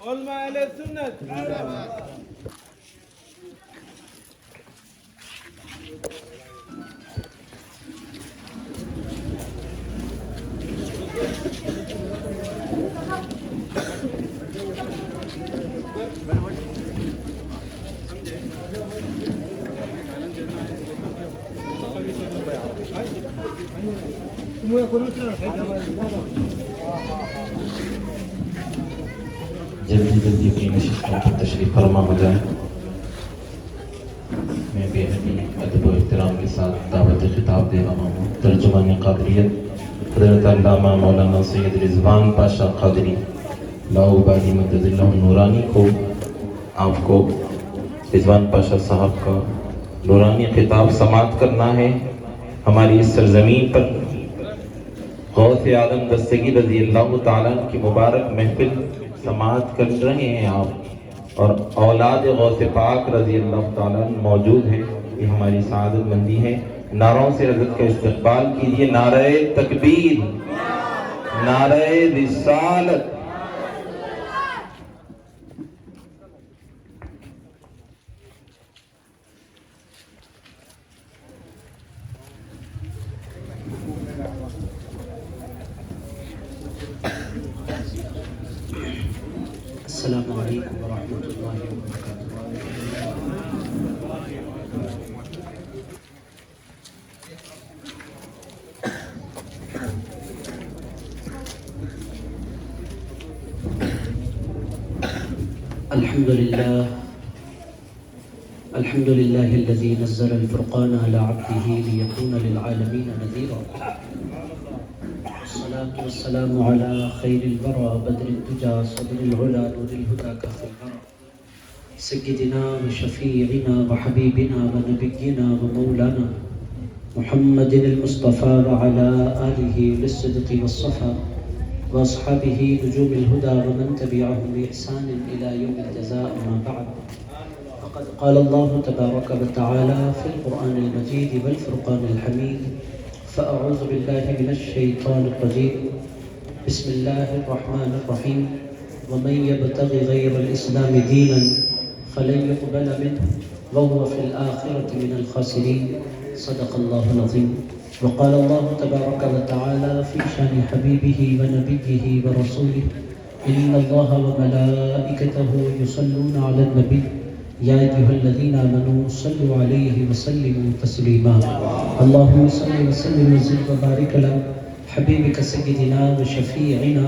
علماء اہل سنت جلدی جلدی اپنی نشستوں پر تشریف فرما ہو جائیں. میں بے حدی ادب و احترام کے ساتھ دعوت خطاب دے رہا ہوں. ترجمان قادریت حضرت علامہ مولانا سید رضوان پاشا قادری لاؤ بادی مدد اللہ نورانی کو آپ کو رضوان پاشا صاحب کا نورانی خطاب سماعت کرنا ہے. ہماری اس سرزمین پر غوث عالم دستگی رضی اللہ تعالیٰ کی مبارک محفل سماعت کر رہے ہیں آپ، اور اولاد غوث پاک رضی اللہ تعالیٰ موجود ہیں. یہ ہماری سعادت مندی ہے. نعروں سے حضرت کا استقبال کیجیے. نعرہ تکبیر، نعرہ رسالت. السلام علیکم ورحمۃ اللہ وبرکاتہ. الحمد للہ الذی نزل الفرقان علی عبدہ لیکون للعالمین نذیرا. الصلاة والسلام على خیر الورى بدر الدجى صدر العلا نور الهدى كف الورى سيدنا وشفيعنا وحبيبنا ونبينا ومولانا محمد المصطفى وعلى آله للصدق والصفا وأصحابه نجوم الهدى ومن تبعهم بإحسان إلى يوم الجزاء. ما بعد، فقد قال الله تبارك وتعالى في القرآن المجيد والفرقان الحميد: فأعوذ بالله من الشيطان الرجيم. بسم الله الرحمن الرحيم. ومن يبتغ غير الإسلام دينا فلن يقبل منه وهو في الآخرة من الخاسرين. صدق الله العظيم. وقال الله تبارك وتعالى في شان حبيبه ونبيه ورسوله: إن الله وملائكته يصلون على النبي يا أيها الذين آمنوا صلوا عليه وسلموا تسليما. اللهم صل وسلم وزد وبارك على حبيبك سيدنا وشفيعنا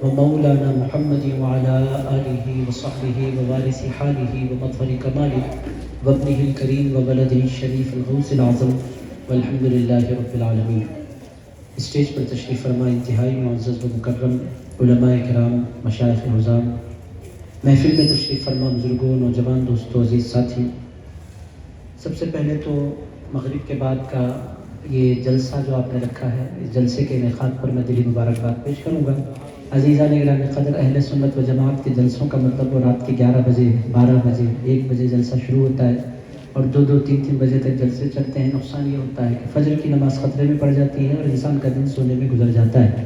ومولانا محمد وعلى آله وصحبه ووارث حاله ومظهر كماله وابنه الكريم وولده الشريف الغوث العظم والحمد للہ رب العالمین. اسٹیج پر تشریف فرما انتہائی معزز و مکرم علماء کرام، مشائخ عظام، محفل میں تشریف فرما بزرگوں، نوجوان دوستوں، عزیز ساتھی. سب سے پہلے تو مغرب کے بعد کا یہ جلسہ جو آپ نے رکھا ہے، اس جلسے کے انعقاد پر میں دلی مبارکباد پیش کروں گا. عزیزان گرامی قدر، اہل سنت و جماعت کے جلسوں کا مطلب وہ رات کے 11 بجے، 12 بجے، 1 بجے جلسہ شروع ہوتا ہے اور 2 3 بجے تک جلسے چلتے ہیں. نقصان یہ ہوتا ہے کہ فجر کی نماز خطرے میں پڑ جاتی ہے اور انسان کا دن سونے میں گزر جاتا ہے.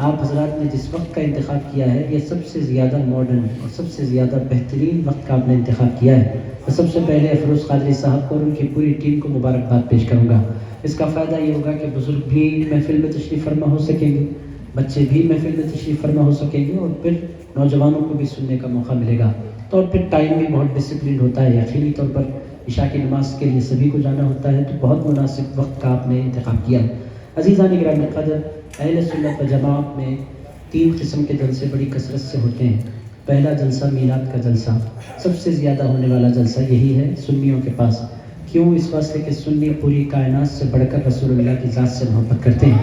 آپ حضرات نے جس وقت کا انتخاب کیا ہے، یہ سب سے زیادہ ماڈرن اور سب سے زیادہ بہترین وقت کا آپ نے انتخاب کیا ہے. تو سب سے پہلے افروز قادری صاحب کو اور ان کی پوری ٹیم کو مبارکباد پیش کروں گا. اس کا فائدہ یہ ہوگا کہ بزرگ بھی محفل میں تشریف فرما ہو سکیں گے، بچے بھی محفل میں تشریف فرما ہو سکیں گے، اور پھر نوجوانوں کو بھی سننے کا موقع ملے گا. تو اور پھر ٹائم بھی بہت ڈسپلن ہوتا ہے. یقینی طور پر عشاء کی نماز کے لیے سبھی کو جانا ہوتا ہے، تو بہت مناسب وقت کا آپ نے انتخاب کیا ہے. عزیزان گرامی قدر، اہل سنت و جماعت میں 3 قسم کے جلسے بڑی کثرت سے ہوتے ہیں. پہلا جلسہ میلاد کا جلسہ، سب سے زیادہ ہونے والا جلسہ یہی ہے سنیوں کے پاس. کیوں؟ اس واسطے کہ سنی پوری کائنات سے بڑھ کر رسول اللہ کی ذات سے محبت کرتے ہیں.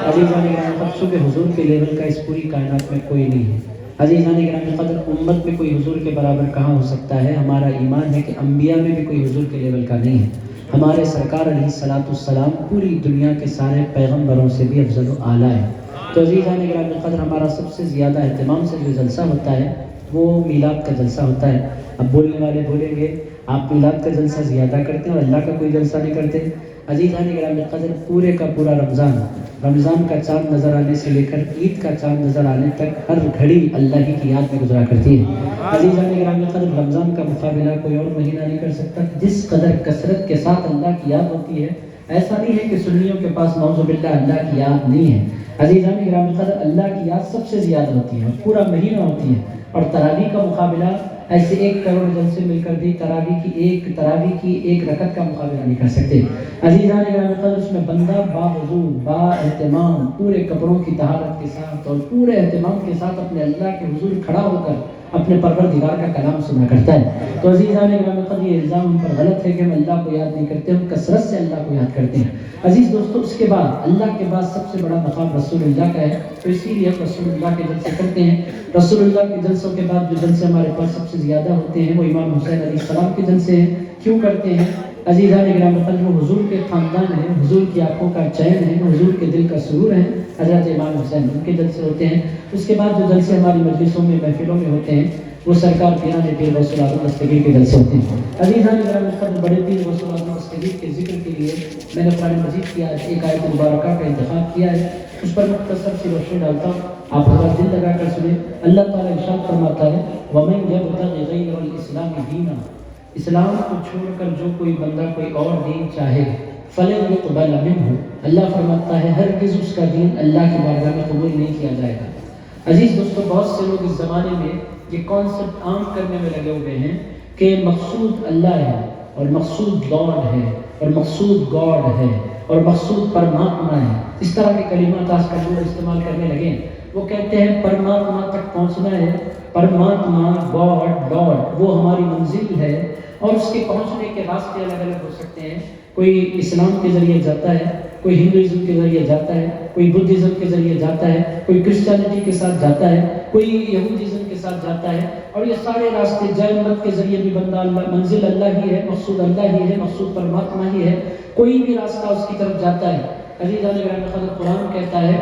عزیزان گرامی قدر، صبح حضور کے لیول کا اس پوری کائنات میں کوئی نہیں ہے. عزیزان گرامی قدر، امت میں کوئی حضور کے برابر کہاں ہو سکتا ہے؟ ہمارا ایمان ہے کہ انبیاء میں بھی کوئی حضور کے لیول کا نہیں ہے. ہمارے سرکار علیہ الصلوۃ والسلام پوری دنیا کے سارے پیغمبروں سے بھی افضل و اعلیٰ ہے. تو عزیزان گرامی قدر، ہمارا سب سے زیادہ اہتمام سے جو جلسہ ہوتا ہے وہ میلاد کا جلسہ ہوتا ہے. اب بولنے والے بولیں گے آپ میلاد کا جلسہ زیادہ کرتے ہیں اور اللہ کا کوئی جلسہ نہیں کرتے. عزیزان گرامی قدر، پورے کا پورا رمضان رمضان کا چاند نظر آنے سے لے کر عید کا چاند نظر آنے تک ہر گھڑی اللہ ہی کی یاد میں گزرا کرتی ہے۔ عزیزان گرامی قدر، رمضان کا مقابلہ کوئی اور مہینہ نہیں کر سکتا۔ جس قدر کثرت کے ساتھ اللہ کی یاد ہوتی ہے، ایسا نہیں ہے کہ سنیوں کے پاس نعوذ باللہ اللہ کی یاد نہیں ہے۔ عزیزان گرامی قدر، اللہ کی یاد سب سے زیادہ ہوتی ہے، پورا مہینہ ہوتی ہے۔ اور تراویح کا مقابلہ ایسے 1 کروڑ جلسے مل کر بھی تراویح کی ایک رکعت کا مقابلہ نہیں کر سکتے۔ عزیزان گرامی قدر، اس میں بندہ باوضو، با اہتمام، پورے کپڑوں کی طہارت کے ساتھ اور پورے اہتمام کے ساتھ اپنے اللہ کے حضور کھڑا ہو کر اپنے پروردگار کا کلام سنا کرتا ہے۔ تو عزیزان گرامی قدر، یہ الزام ہم پر غلط ہے کہ ہم اللہ کو یاد نہیں کرتے، ہم کثرت سے اللہ کو یاد کرتے ہیں۔ عزیز دوستو، اس کے بعد اللہ کے بعد سب سے بڑا مقام رسول اللہ کا ہے، تو اسی لیے ہم رسول اللہ کے جلسے کرتے ہیں۔ رسول اللہ کے جلسوں کے بعد جو جلسے ہمارے پاس سب سے زیادہ ہوتے ہیں وہ امام حسین علیہ السلام کے جلسے ہیں۔ کیوں کرتے ہیں؟ عزیزان گرامی قدر، وہ حضور کے خاندان ہیں، حضور کی آنکھوں کا چین ہے، حضور کے دل کا سرور ہے، حضرت امام حسین، ان کے جلسے ہوتے ہیں۔ اس کے بعد جو جلسے ہماری مجلسوں میں، محفلوں میں ہوتے ہیں وہ سرکار پیران پیر غوث العظم دستگیر کے جلسے ہوتے ہیں۔ عزیزان گرامی قدر، بڑے پیر غوث العظم دستگیر کے ذکر کے لیے میں نے قرآن مجید کی ایک آیت مبارکہ کا انتخاب کیا ہے، اس پر مختصر سی روشنی ڈالتا ہوں، آپ حضرات دل لگا کر سنیں۔ اللہ تعالیٰ ارشاد فرماتا ہے، وَمَن يَبْتَغِ غَيْرَ الْإِسْلَامِ دِينًا، اسلام کو چھوڑ کر جو کوئی بندہ کوئی اور دین چاہے، فَلَن يُقْبَلَ مِنْهُ، اللہ فرماتا ہے ہرگز اس کا دین اللہ کی بارگاہ میں قبول نہیں کیا جائے گا۔ عزیز دوستو، بہت سے لوگ اس زمانے میں یہ کانسیپٹ عام کرنے میں لگے ہوئے ہیں کہ مقصود اللہ ہے اور مقصود لارڈ ہے اور مقصود گاڈ ہے اور مقصود پرماتما ہے۔ اس طرح کے کلمات آج کل لوگ استعمال کرنے لگے ہیں۔ وہ کہتے ہیں پرماتما تک پہنچنا ہے، پرماتما، گاڈ، لارڈ وہ ہماری منزل ہے، اور اس کے پہنچنے کے راستے الگ الگ ہو سکتے ہیں۔ کوئی اسلام کے ذریعے جاتا ہے، کوئی ہندوازم کے ذریعے جاتا ہے، کوئی بدھزم کے ذریعے جاتا ہے، کوئی کرسچینٹی کے ساتھ جاتا ہے، کوئی یہودیزم کے ساتھ جاتا ہے، اور یہ سارے راستے جنت کے ذریعے بھی بندہ اللہ، منزل اللہ ہی ہے، مقصود اللہ ہی ہے، مقصود پرماتما ہی ہے، کوئی بھی راستہ اس کی طرف جاتا ہے۔ عزیزان گرامی قدر، قرآن کہتا ہے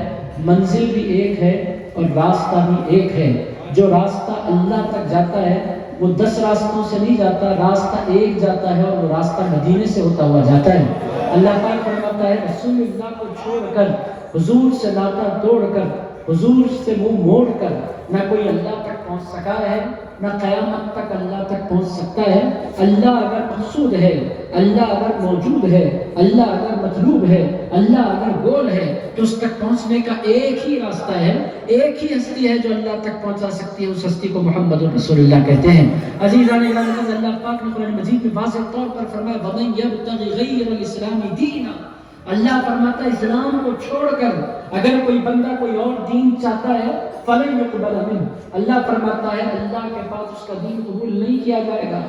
منزل بھی ایک ہے اور راستہ بھی ایک ہے۔ جو راستہ اللہ تک جاتا ہے وہ 10 راستوں سے نہیں جاتا، راستہ ایک جاتا ہے، اور وہ راستہ مدینے سے ہوتا ہوا جاتا ہے۔ اللہ پاک فرماتا ہے رسول اللہ کو چھوڑ کر، حضور سے ناطہ توڑ کر، حضور سے منہ موڑ کر نہ کوئی اللہ تک پہنچ سکا ہے، نہ قیامت تک اللہ تک پہنچ سکتا ہے۔ اللہ اگر مقصود ہے، اللہ اگر موجود ہے، اللہ اگر مطلوب ہے، اللہ اگر گول ہے، تو اس تک پہنچنے کا ایک ہی راستہ ہے، ایک ہی ہستی ہے جو اللہ تک پہنچا سکتی ہے، اس ہستی کو محمد رسول اللہ کہتے ہیں۔ عزیزان گرامی، اللہ پاک نے قرآن مجید میں واضح طور پر فرمایا وَمَن يَبْتَغِ غَيْرَ الْإِسْلَامِ دِينًا، اللہ فرماتا ہے اسلام کو چھوڑ کر اگر کوئی بندہ کوئی اور دین چاہتا ہے فَلَن يُقْبَلَ مِنْهُ، اللہ فرماتا ہے اللہ کے پاس اس کا دین قبول نہیں کیا جائے گا۔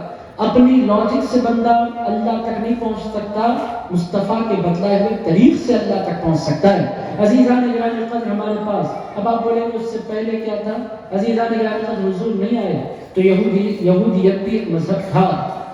اپنی لاجک سے بندہ اللہ تک نہیں پہنچ سکتا، مصطفیٰ کے بتلائے ہوئے طریق سے اللہ تک پہنچ سکتا ہے۔ عزیزان گرامی قدر، ہمارے پاس اب آپ بولیں گے اس سے پہلے کیا تھا؟ عزیزان گرامی قدر، حضور نہیں آئے تو یہودیت بھی ایک مذہب تھا،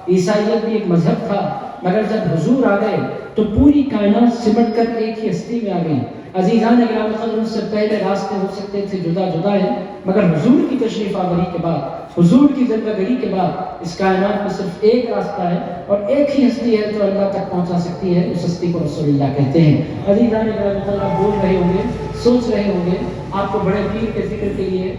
عیسائیت بھی ایک مذہب تھا، مگر جب حضور آ گئے تو پوری کائنات سمٹ کر ایک ہی ہستی میں آ گئی۔ عزیزان گرامی قدر، اس سے پہلے راستے ہو سکتے تھے جدا جدا ہیں، مگر حضور کی تشریف آوری کے بعد، حضور کی جلوہ گری کے بعد اس کائنات میں صرف ایک راستہ ہے اور ایک ہی ہستی ہے جو اللہ تک پہنچا سکتی ہے، اس ہستی کو رسول اللہ کہتے ہیں۔ عزیزان گرامی قدر، آپ بول رہے ہوں گے، سوچ رہے ہوں گے، آپ کو بڑے پیر کے ذکر کے لیے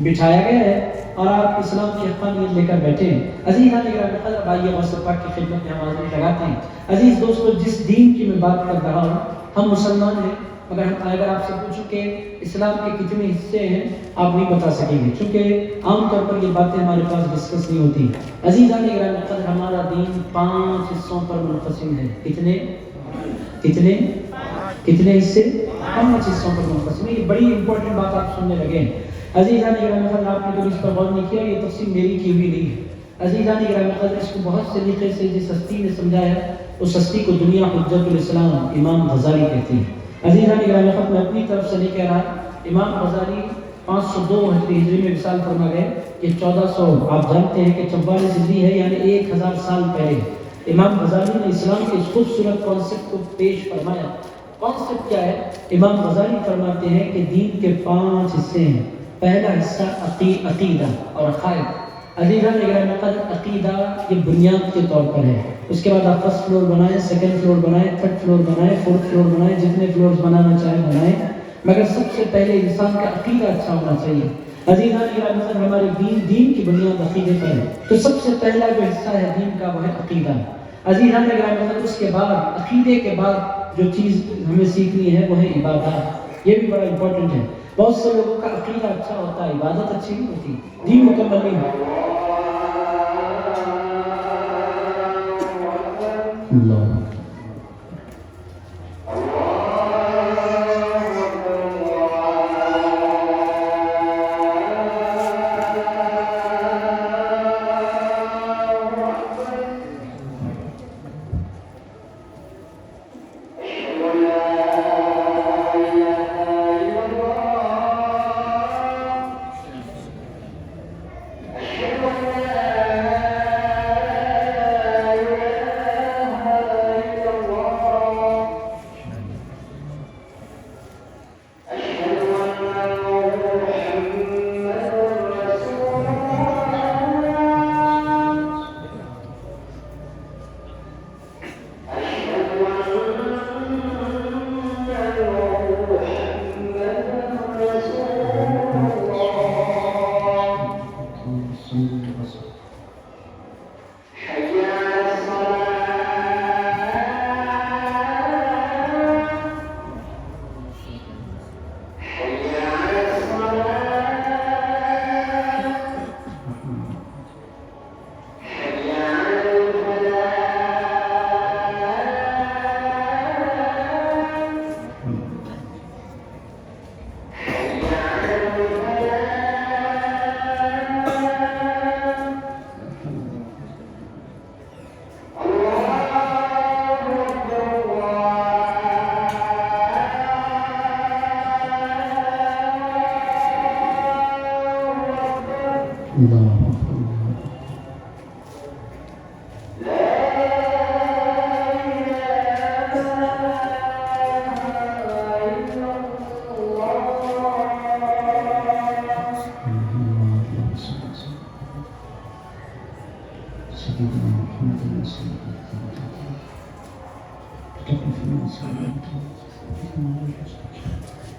بٹھایا گیا ہے اور آپ اسلام کی حقانیت لے کر بیٹھے ہیں۔ عزیزان گرامی قدر، آئیے غوث پاک کی خدمت میں ہم حاضری لگاتے ہیں۔ عزیز دوستو، جس دین کی میں بات کر رہا ہوں، ہم مسلمان ہیں، مگر اگر آپ سے پوچھوں کہ اسلام کے کتنے حصے ہیں، آپ نہیں بتا سکیں گے، چونکہ عام طور پر یہ باتیں ہمارے پاس ڈسکس نہیں ہوتی۔ عزیزان گرامی قدر، ہمارا دین 5 حصوں پر منقسم ہے۔ کتنے حصے؟ 5 حصوں پر منقسم ہے۔ یہ بڑی امپورٹنٹ بات آپ سننے لگے ہیں۔ عزیزان گرامی قدر، آپ نے کبھی اس پر غور نہیں کیا، یہ تفسیر میری کی ہوئی نہیں ہے۔ عزیزان گرامی قدر، اس کو بہت سے طریقے سے جس ہستی نے سمجھایا، اس ہستی کو دنیا حجت الاسلام امام غزالی کہتے ہیں۔ عزیزان گرامی قدر، میں اپنی طرف سے نہیں کہہ رہا، امام غزالی 502 ہجری میں وصال فرما گئے، یہ 1400 آپ جانتے ہیں کہ 44 ہجری ہے، یعنی 1000 سال پہلے امام غزالی نے اسلام کے اس خوبصورت کانسیپٹ کو پیش فرمایا۔ کانسیپٹ کیا ہے؟ امام غزالی فرماتے ہیں کہ دین کے 5 حصے ہیں۔ پہلا حصہ عقیدہ اور عقائد۔ عزیزان گرامی قدر عقیدہ یہ بنیاد کے طور پر ہے. اس کے بعد آپ فرسٹ فلور بنائیں، سیکنڈ فلور بنائیں، تھرڈ فلور بنائیں، فورتھ فلور بنائیں، جتنے فلورز بنانا چاہیں بنائیں، مگر سب سے پہلے انسان کا عقیدہ اچھا ہونا چاہیے. عزیزان گرامی قدر ہمارے دین کی بنیاد عقیدے پر ہے، تو سب سے پہلا جو حصہ ہے دین کا وہ ہے عقیدہ. عزیزان گرامی قدر اس کے بعد عقیدے کے بعد جو چیز ہمیں سیکھنی ہے وہ ہے عبادات. یہ بھی بڑا امپورٹنٹ ہے. بہت سے لوگوں کا عقیدہ اچھا ہوتا ہے، عبادت اچھی نہیں ہوتی، دین مکمل نہیں ہوتا. اللہ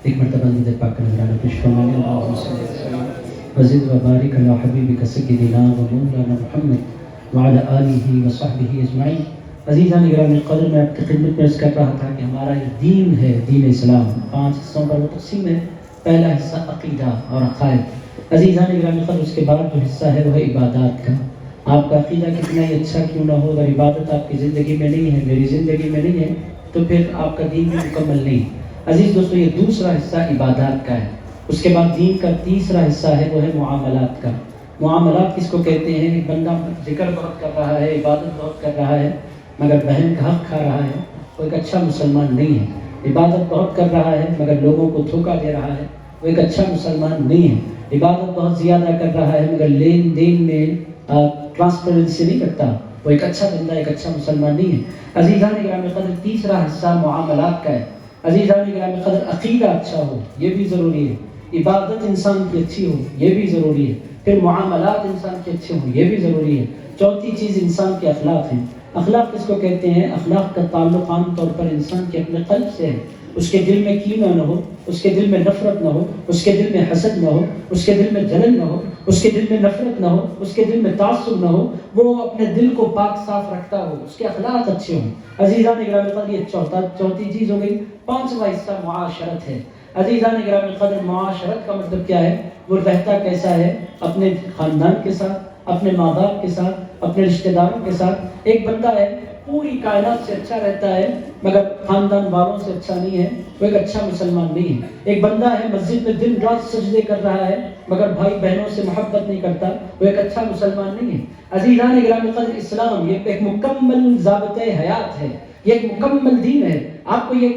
ایک مرتبہ دیدے پاک کا نگرانہ پیش فرمانے اللہم صلی اللہ علیہ وسلم وزد و بارک علی حبیبک سیدنا و مولانا محمد وعلی آلہ و صحبہ اجمعین. عزیزان گرامی قدر، میں آپ کی خدمت میں عرض کر رہا تھا کہ ہمارا یہ دین ہے، دین اسلام 5 حصوں پر وہ تقسیم ہے. پہلا حصہ عقیدہ اور عقائد. عزیزان گرامی قدر اس کے بعد جو حصہ ہے وہ ہے عبادات کا. آپ کا عقیدہ کتنا ہی اچھا کیوں نہ ہو، اگر عبادت آپ کی زندگی میں نہیں ہے، میری زندگی میں نہیں ہے، تو پھر آپ کا دین بھی مکمل نہیں. عزیز دوستو، یہ دوسرا حصہ عبادات کا ہے. اس کے بعد دین کا تیسرا حصہ ہے وہ ہے معاملات کا. معاملات کس کو کہتے ہیں؟ ایک بندہ ذکر بہت کر رہا ہے، عبادت بہت کر رہا ہے، مگر بہن کا حق کھا رہا ہے، وہ ایک اچھا مسلمان نہیں ہے. عبادت بہت کر رہا ہے مگر لوگوں کو دھوکہ دے رہا ہے، وہ ایک اچھا مسلمان نہیں ہے. عبادت بہت زیادہ کر رہا ہے مگر لین دین میں ٹرانسپیرنسی نہیں کرتا، وہ ایک اچھا بندہ، ایک اچھا مسلمان نہیں ہے. عزیزان گرامی قدر تیسرا حصہ معاملات کا ہے. عزیزان گرامی قدر عقیدہ اچھا ہو یہ بھی ضروری ہے، عبادت انسان کی اچھی ہو یہ بھی ضروری ہے، پھر معاملات انسان کے اچھے ہوں یہ بھی ضروری ہے. چوتھی چیز انسان کے اخلاق ہیں. اخلاق کس کو کہتے ہیں؟ اخلاق کا تعلق عام طور پر انسان کے اپنے قلب سے ہے. اس کے دل میں کینہ نہ ہو، اس کے دل میں نفرت نہ ہو، اس کے دل میں حسد نہ ہو، اس کے دل میں جلن نہ ہو، اس کے دل میں نفرت نہ ہو، اس کے دل میں تعصب نہ ہو. وہ اپنے دل کو پاک صاف رکھتا ہو، اس کے اخلاق اچھے ہوں. عزیزان گرامی قدر یہ چوتھی چیز ہو گئی. پانچواں حصہ معاشرت ہے. عزیزان گرامی قدر معاشرت کا مطلب کیا ہے؟ وہ رہتا کیسا ہے؟ اپنے خاندان کے ساتھ، اپنے ماں باپ کے ساتھ، اپنے رشتہ داروں کے ساتھ. ایک بندہ ہے پوری کائنات سے اچھا رہتا ہے مگر خاندان والوں سے اچھا نہیں ہے، وہ ایک اچھا مسلمان نہیں ہے. ایک بندہ ہے مسجد میں دن رات سجدے کر رہا ہے مگر بھائی بہنوں سے محبت نہیں کرتا، وہ ایک اچھا مسلمان نہیں ہے. عزیزان گرامی قدر اسلام یہ ایک مکمل ضابطۂ حیات ہے، یہ ایک مکمل دین ہے. آپ کو یہ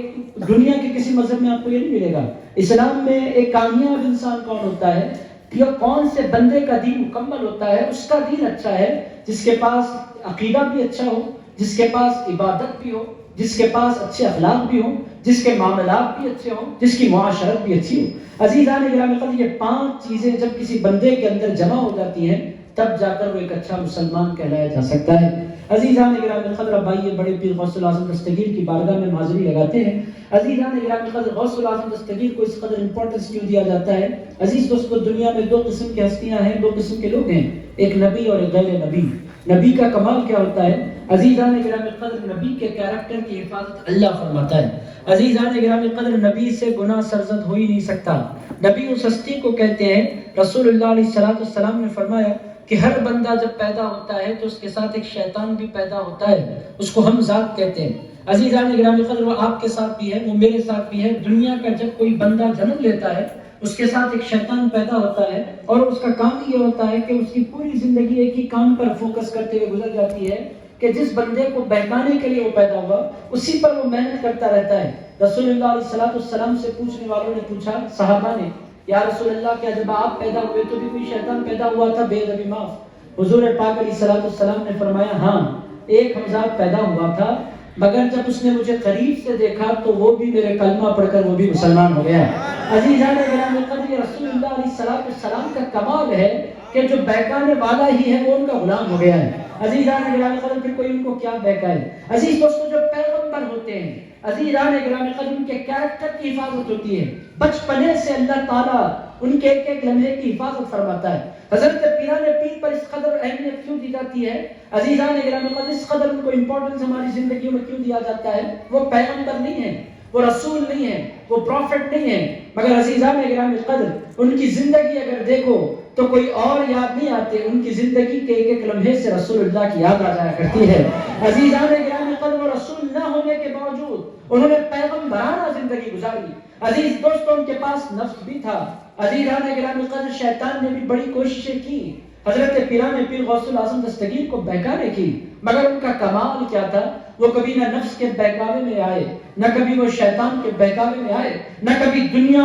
دنیا کے کسی مذہب میں آپ کو یہ نہیں ملے گا. اسلام میں ایک کامیاب انسان کون ہوتا ہے؟ یہ کون سے بندے کا دین مکمل ہوتا ہے؟ اس کا دین اچھا ہے جس کے پاس عقیدہ بھی اچھا ہو، جس کے پاس عبادت بھی ہو، جس کے پاس اچھے اخلاق بھی ہوں، جس کے معاملات بھی اچھے ہوں، جس کی معاشرت بھی اچھی ہو. عزیزان گرامی قدر یہ 5 چیزیں جب کسی بندے کے اندر جمع ہو جاتی ہیں تب جا کر وہ ایک اچھا مسلمان کہلایا جا سکتا ہے۔ عزیزان گرامی قدر، اب آئیے بڑے پیر غوث الاعظم دستگیر کی بارگاہ میں حاضری لگاتے ہیں۔ عزیزان گرامی قدر، غوث الاعظم دستگیر کو اس قدر امپورٹنس کیوں دیا جاتا ہے؟ عزیز دوستو، دنیا میں دو قسم کی ہستیاں ہیں، دو قسم کے لوگ ہیں، ایک نبی اور ایک غیر نبی۔ نبی کا کمال کیا ہوتا ہے؟ عزیزان گرامی قدر، نبی کے کیریکٹر کی حفاظت اللہ فرماتا ہے۔ عزیزان گرامی قدر، نبی سے گناہ سرزد ہو ہی نہیں سکتا۔ نبی اس ہستی کو کہتے ہیں، رسول اللہ علیہ السلام نے فرمایا کہ ہر بندہ جب پیدا ہوتا ہے تو اس کے ساتھ ایک شیطان بھی پیدا ہوتا ہے، اس کو ہم ذات کہتے ہیں۔ عزیزان گرامی قدر، وہ آپ کے ساتھ بھی ہے، وہ میرے ساتھ بھی ہے۔ دنیا کا جب کوئی بندہ جنم لیتا ہے اس کے ساتھ ایک شیطان پیدا ہوتا ہے، اور اس کا کام یہ ہوتا ہے کہ اس کی پوری زندگی ایک ہی کام پر فوکس کرتے ہوئے گزر جاتی ہے کہ جس بندے کو بہکانے کے لیے وہ پیدا ہوا اسی پر وہ محنت کرتا رہتا ہے۔ رسول اللہ علیہ السلام سے پوچھنے والوں نے پوچھا، صحابہ نے، یا رسول اللہ، کیا جب آپ پیدا ہوئے تو بھی کوئی شیطان پیدا ہوا تھا؟ بے ادبی معاف۔ حضور پاک علیہ السلام نے فرمایا، ہاں، ایک حمزہ پیدا ہوا تھا، مگر جب اس نے مجھے قریب سے دیکھا تو وہ بھی میرے کلمہ پڑھ کر وہ بھی مسلمان ہو گیا۔ عزیزان گرامی قدر، یہ رسول اللہ علیہ السلام کا کمال ہے کہ جو بہکانے والا ہی ہے وہ ان کا غلام ہو گیا ہے۔ عزیزان گرامی قدر، پھر کوئی ان کو کیا بہکائے؟ عزیز دوستو، جو پیغمبر ہوتے ہیں، عزیزان گرامی قدر، ان کے کیریکٹر کی حفاظت ہوتی ہے۔ بچپنے سے اللہ تعالیٰ ان کے ایک ایک لمحے کی حفاظت فرماتا ہے۔ حضرت پیران پیر پر اس قدر اہمیت کیوں دی جاتی ہے؟ عزیزان گرامی قدر، اس قدر ان کو امپورٹنس ہماری زندگیوں میں کیوں دیا جاتا ہے؟ وہ پیغمبر نہیں ہے، وہ رسول نہیں ہے، وہ پروفٹ نہیں ہے، مگر عزیزان گرامی قدر، ان کی زندگی اگر دیکھو تو کوئی اور یاد نہیں آتے، ان کی زندگی کے ایک ایک لمحے سے رسول اللہ کی یاد آ جایا کرتی ہے۔ عزیزان گرامی قدر، وہ رسول نہ ہونے کے باوجود انہوں نے پیغمبرانہ زندگی گزاری۔ عزیز دوستوں، ان کے پاس نفس بھی تھا۔ عزیزان گرامی قدر، شیطان نے بھی بڑی کوششیں کی حضرت پیران پیر غوث الاعظم دستگیر کو بہکانے کی، مگر ان کا کمال کیا تھا؟ وہ کبھی نہ نفس کے بہکاوے میں آئے، نہ کبھی وہ شیطان کے بہکاوے میں آئے، نہ کبھی دنیا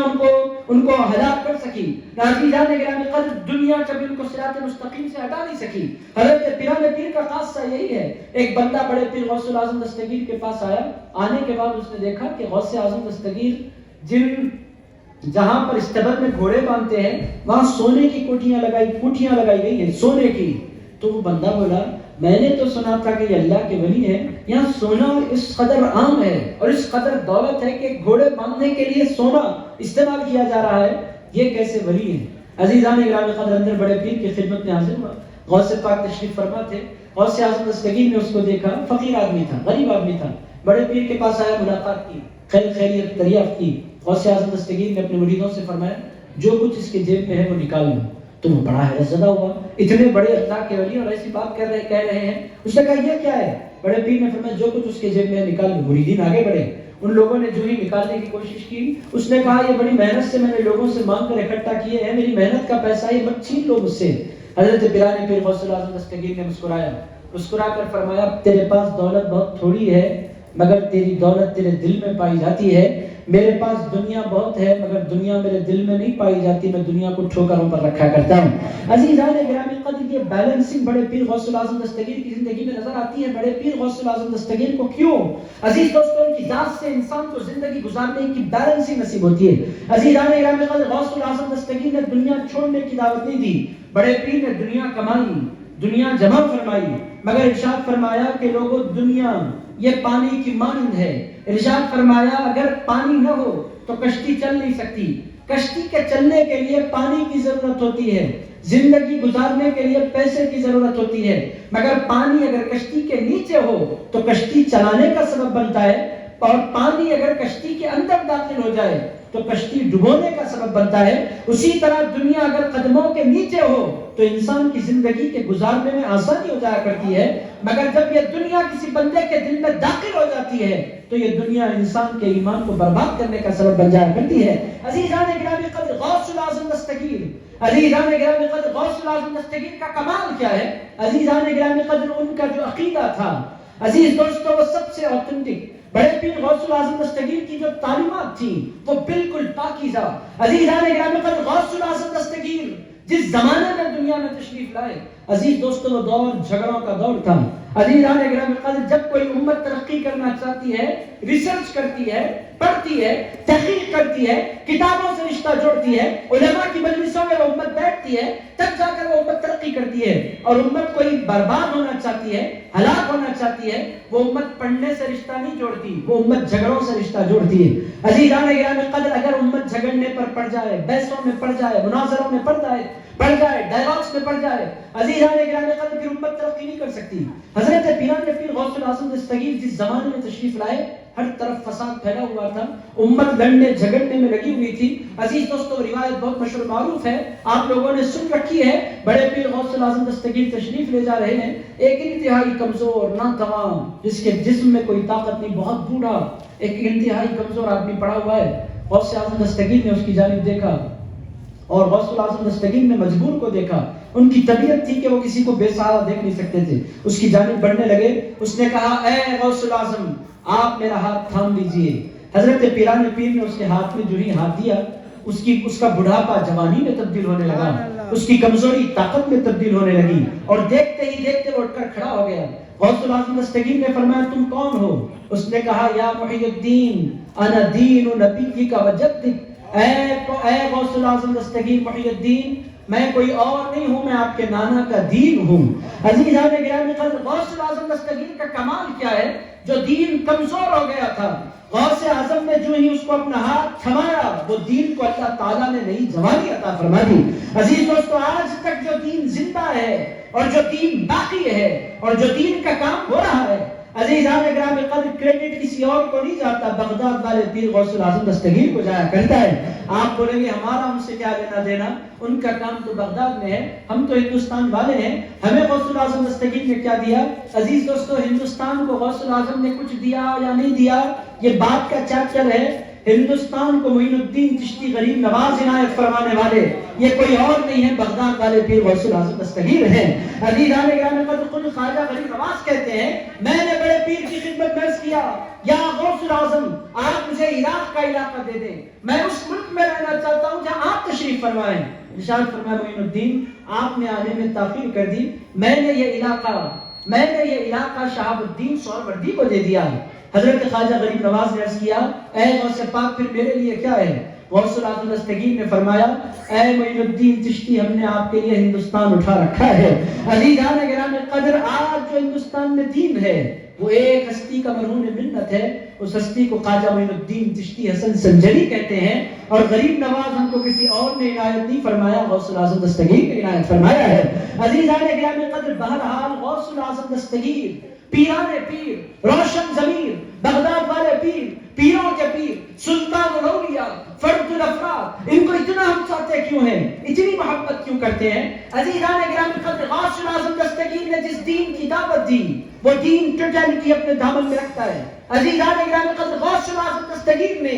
ان کو ہلاک کر سکی، نہ عزیزان گرامی قدر دنیا کبھی ان کو صراط مستقیم سے ہٹا نہیں سکی۔ حضرت پیران پیر کا خاصہ یہی ہے، ایک بندہ بڑے پیر غوث الاعظم دستگیر کے پاس آیا، آنے کے بعد اس نے دیکھا کہ غوث اعظم دستگیر جہاں پر استبر میں گھوڑے باندھتے ہیں وہاں سونے کی کوٹیاں لگائی گئی ہیں، سونے کی۔ تو وہ بندہ بولا، میں نے تو سنا تھا کہ یہ اللہ کے ولی ہیں، یہاں سونا اس قدر عام ہے اور اس قدر دولت ہے کہ گھوڑے باندھنے کے لیے سونا استعمال کیا جا رہا ہے، یہ کیسے ولی ہیں؟ عزیزان گرامی قدر، اندر بڑے پیر کی خدمت میں حاضر ہوا، غوث پاک تشریف فرما تھے۔ غوث اعظم دستگیر نے اس کو دیکھا، فقیر آدمی تھا، غریب آدمی تھا، بڑے پیر کے پاس آیا، ملاقات کی، خیریت دریافت کی۔ غوث اعظم دستگیر نے اپنے مریدوں سے فرمایا، جو کچھ اس کے جیب میں ہے وہ نکال لو۔ تو وہ بڑا حیرت زدہ ہوا، اتنے بڑے اللہ کے ولی اور ایسی بات کہہ رہے ہیں۔ اس نے کہا، یہ کیا ہے؟ بڑے پیر نے فرمایا، جو کچھ اس کے جیب میں ہے نکال لو۔ مریدین آگے بڑھے، ان لوگوں نے جو ہی نکالنے کی کوشش کی، اس نے کہا، یہ بڑی محنت سے میں نے لوگوں سے مانگ کر اکٹھا کیے ہیں، میری محنت کا پیسہ یہ مت چھین لو مجھ سے۔ حضرت پیران پیر غوث الاعظم دستگیر نے مسکرا کر فرمایا، تیرے پاس دولت بہت تھوڑی ہے مگر تیری دولت تیرے دل میں پائی جاتی ہے، میرے پاس دنیا بہت ہے مگر دنیا میرے دل میں نہیں پائی جاتی، میں دنیا کو ٹھوکروں پر رکھا کرتا ہوں۔ عزیزان گرامی قدر، یہ بیلنسنگ بڑے پیر غوث الاعظم دستگیر کی زندگی میں نظر آتی ہے۔ بڑے پیر غوث الاعظم دستگیر کو کیوں؟ عزیز دوستوں، ان کی ذات سے انسان کو زندگی گزارنے کی بیلنسنگ نصیب ہوتی ہے۔ عزیزان گرامی قدر، غوث الاعظم دستگیر نے دنیا چھوڑنے کی دعوت نہیں دی، بڑے پیر نے دنیا کمائی، دنیا جمع فرمائی، مگر ارشاد فرمایا کہ لوگوں، دنیا یہ پانی کی مانند ہے۔ ارشاد فرمایا، اگر پانی نہ ہو تو کشتی چل نہیں سکتی، کشتی کے چلنے کے لیے پانی کی ضرورت ہوتی ہے، زندگی گزارنے کے لیے پیسے کی ضرورت ہوتی ہے، مگر پانی اگر کشتی کے نیچے ہو تو کشتی چلانے کا سبب بنتا ہے، اور پانی اگر کشتی کے اندر داخل ہو جائے تو کشتی ڈبونے کا سبب بنتا ہے۔ اسی طرح دنیا اگر قدموں کے نیچے ہو تو انسان کی زندگی کے گزارنے میں آسانی ہو جایا کرتی ہے، مگر جب یہ دنیا کسی بندے کے دل میں داخل ہو جاتی ہے تو یہ دنیا انسان کے ایمان کو برباد کرنے کا سبب بن جایا کرتی ہے۔ عزیزان گرامی قدر، غوث الاعظم دستگیر، عزیزان گرامی قدر، غوث الاعظم دستگیر کا کمال کیا ہے؟ عزیزان گرامی قدر، ان کا جو عقیدہ تھا، عزیز دوستو، وہ سب سے اوتھینٹک۔ بڑے پیر غوث الاعظم دستگیر کی جو تعلیمات تھی وہ بالکل پاکیزہ۔ عزیزان گرامی قدر، غوث الاعظم دستگیر جس زمانے میں دنیا میں تشریف لائے، عزیز دوستو، وہ دور جھگڑوں کا دور تھا۔ عزیزان گرامی قدر، جب کوئی امت ترقی کرنا چاہتی ہے، ریسرچ کرتی ہے، پڑھتی ہے، تحقیق کرتی ہے، کتابوں سے رشتہ جوڑتی ہے، علماء کی مجلسوں میں وہ امت بیٹھتی ہے، تب جا کر وہ امت ترقی کرتی ہے. اور امت کوئی برباد ہونا چاہتی ہے، ہلاک ہونا چاہتی ہے، وہ امت پڑھنے سے رشتہ نہیں جوڑتی، وہ امت جھگڑوں سے رشتہ جوڑتی ہے. عزیزان گرامی قدر، اگر امت جھگڑنے پر پڑ جائے، بحثوں میں پڑ جائے، مناظروں میں پڑ جائے، ڈائلاگس میں پڑ جائے، عزیزان گرامی قدر، پھر امت ترقی نہیں کر سکتی. حضرت پیران پیر غوث الاعظم دستگیر جس زمانے میں تشریف لائے، ہر طرف فساد پھیلا ہوا تھا، امت لڑنے جھگڑنے میں لگی ہوئی تھی. عزیز دوستو، روایت بہت مشہور معروف ہے، آپ لوگوں نے سن رکھی ہے. بڑے پیر غوث الاعظم دستگیر تشریف لے جا رہے ہیں، ایک انتہائی کمزور، ناتوان، جس کے جسم میں کوئی طاقت نہیں، بہت بوڑھا، ایک انتہائی کمزور آدمی پڑا ہوا ہے. غوث اعظم دستگیر نے اس کی جانب دیکھا اور غوث الاعظم دستگیر نے مجبور کو دیکھا. ان کی طبیعت تھی کہ وہ کسی کو بے سہارا دیکھ نہیں سکتے تھے. اس کی جانب بڑھنے لگے. اس نے کہا، اے غوث الاعظم، آپ میرا ہاتھ تھام لیجئے. حضرت پیران پیر نے اس کے ہاتھ میں جو ہی ہاتھ دیا، اس کا بڑھاپا جوانی میں تبدیل ہونے لگا، اس کی کمزوری طاقت میں تبدیل ہونے لگی، اور دیکھتے ہی دیکھتے وہ اٹھ کر کھڑا ہو گیا. غوث الاعظم دستگیر نے فرمایا، تم کون ہو؟ اس نے کہا، یا محی الدین، انا دین نبیک و جدک. اے غوث الاعظم دستگیر محی الدین، میں کوئی اور نہیں ہوں، میں آپ کے نانا کا دین ہوں. عزیزان گرامی قدر، غوث الاعظم دستگیر کا کمال کیا ہے؟ جو دین کمزور ہو گیا تھا، غوث اعظم نے جو ہی اس کو اپنا ہاتھ تھمایا، وہ دین کو اللہ تعالیٰ نے نئی جوانی عطا فرما دی. عزیز دوستو، آج تک جو دین زندہ ہے اور جو دین باقی ہے اور جو دین کا کام ہو رہا ہے، عزیزان گرامی قدر، کریڈٹ کسی اور کو نہیں جاتا، بغداد والے پیر غوث الاعظم دستگیر کو جایا کرتا ہے. آپ بولیں گے ہمارا ان سے کیا لینا دینا، ان کا کام تو بغداد میں ہے، ہم تو ہندوستان والے ہیں، ہمیں غوث الاعظم دستگیر نے کیا دیا؟ عزیز دوستو، ہندوستان کو غوث الاعظم نے کچھ دیا یا نہیں دیا، یہ بات کا چیپٹر ہے. ہندوستان کو معین الدین چشتی غریب نواز عنایت فرمانے والے، یہ کوئی اور نہیں ہے، بغداد والے پیر غوث الاعظم دستگیر ہیں. عزیزان گرامی قدر، خود خواجہ غریب نواز کہتے ہیں، میں نے بڑے پیر کی خدمت میں عرض کیا، یا غوث الاعظم، آپ مجھے عراق کا علاقہ دے دیں، میں اس ملک میں رہنا چاہتا ہوں جہاں آپ تشریف فرمائیں. ارشاد فرمایا، معین الدین، آپ نے آنے میں تاخیر کر دی، میں نے یہ علاقہ شہاب الدین سہروردی کو دے دیا. حضرت خواجہ غریب نواز نے عرض کیا، اے غوث پاک، پھر میرے لیے کیا ہے؟ غوث الاعظم دستگیر نے فرمایا، اے معین الدین چشتی، ہم نے آپ کے لیے ہندوستان اٹھا رکھا ہے. عزیزان گرامی قدر، آج جو ہندوستان میں دین ہے، وہ ایک ہستی کا مرہون منت ہے. اس ہستی کو خواجہ معین الدین چشتی حسن سنجری کہتے ہیں، اور غریب نواز ہم کو کسی اور نے عنایت نہیں فرمایا، غوث الاعظم دستگیر نے عنایت فرمایا ہے. عزیزان گرامی قدر، بہرحال غوث الاعظم دستگیر، پیران پیر، روشن ضمیر، بغداد والے پیر، پیروں کے پیر، سلطان الاولیاء، فرد الافراد، ان کو اتنا ہم چاہتے کیوں ہیں، اتنی محبت کیوں کرتے ہیں؟ عزیزان گرامی قدر، غوث الاعظم دستگیر نے جس دین کی دعوت دی، وہ دین ٹوٹالٹی اپنے دامن میں رکھتا ہے. عزیزان گرامی قدر، غوث الاعظم دستگیر نے